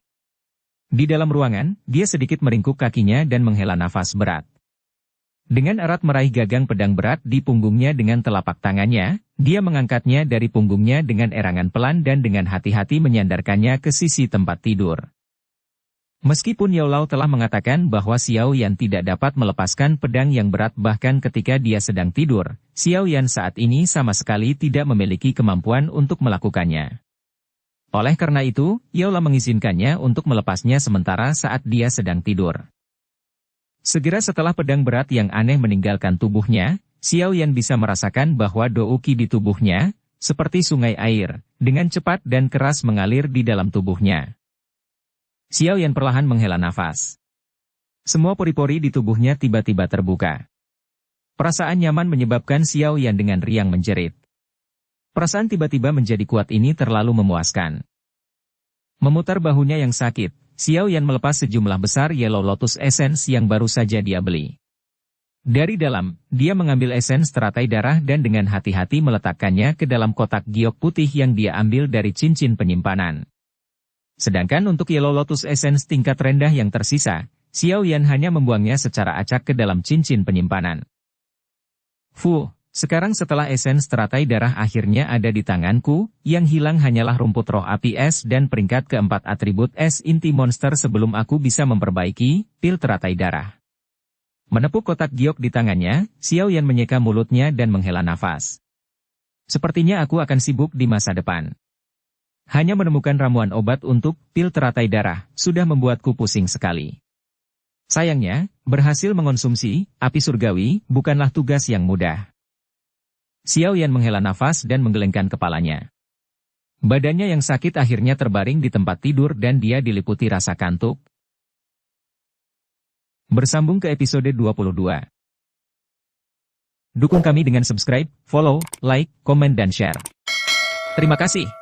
Di dalam ruangan, dia sedikit meringkuk kakinya dan menghela nafas berat. Dengan erat meraih gagang pedang berat di punggungnya dengan telapak tangannya, dia mengangkatnya dari punggungnya dengan erangan pelan dan dengan hati-hati menyandarkannya ke sisi tempat tidur. Meskipun Yao Lao telah mengatakan bahwa Xiao Yan tidak dapat melepaskan pedang yang berat bahkan ketika dia sedang tidur, Xiao Yan saat ini sama sekali tidak memiliki kemampuan untuk melakukannya. Oleh karena itu, Yao Lao mengizinkannya untuk melepasnya sementara saat dia sedang tidur. Segera setelah pedang berat yang aneh meninggalkan tubuhnya, Xiao Yan bisa merasakan bahwa douki di tubuhnya, seperti sungai air, dengan cepat dan keras mengalir di dalam tubuhnya. Xiao Yan perlahan menghela nafas. Semua pori-pori di tubuhnya tiba-tiba terbuka. Perasaan nyaman menyebabkan Xiao Yan dengan riang menjerit. Perasaan tiba-tiba menjadi kuat ini terlalu memuaskan. Memutar bahunya yang sakit, Xiao Yan melepas sejumlah besar Yellow Lotus Essence yang baru saja dia beli. Dari dalam, dia mengambil esens teratai darah dan dengan hati-hati meletakkannya ke dalam kotak giok putih yang dia ambil dari cincin penyimpanan. Sedangkan untuk Yellow Lotus Essence tingkat rendah yang tersisa, Xiao Yan hanya membuangnya secara acak ke dalam cincin penyimpanan. Sekarang setelah esens teratai darah akhirnya ada di tanganku, yang hilang hanyalah rumput roh api es dan peringkat keempat atribut es inti monster sebelum aku bisa memperbaiki pil teratai darah. Menepuk kotak giok di tangannya, Xiao Yan menyeka mulutnya dan menghela nafas. Sepertinya aku akan sibuk di masa depan. Hanya menemukan ramuan obat untuk pil teratai darah sudah membuatku pusing sekali. Sayangnya, berhasil mengonsumsi api surgawi bukanlah tugas yang mudah. Xiao Yan menghela nafas dan menggelengkan kepalanya. Badannya yang sakit akhirnya terbaring di tempat tidur dan dia diliputi rasa kantuk. Bersambung ke episode 22. Dukung kami dengan subscribe, follow, like, komen dan share. Terima kasih.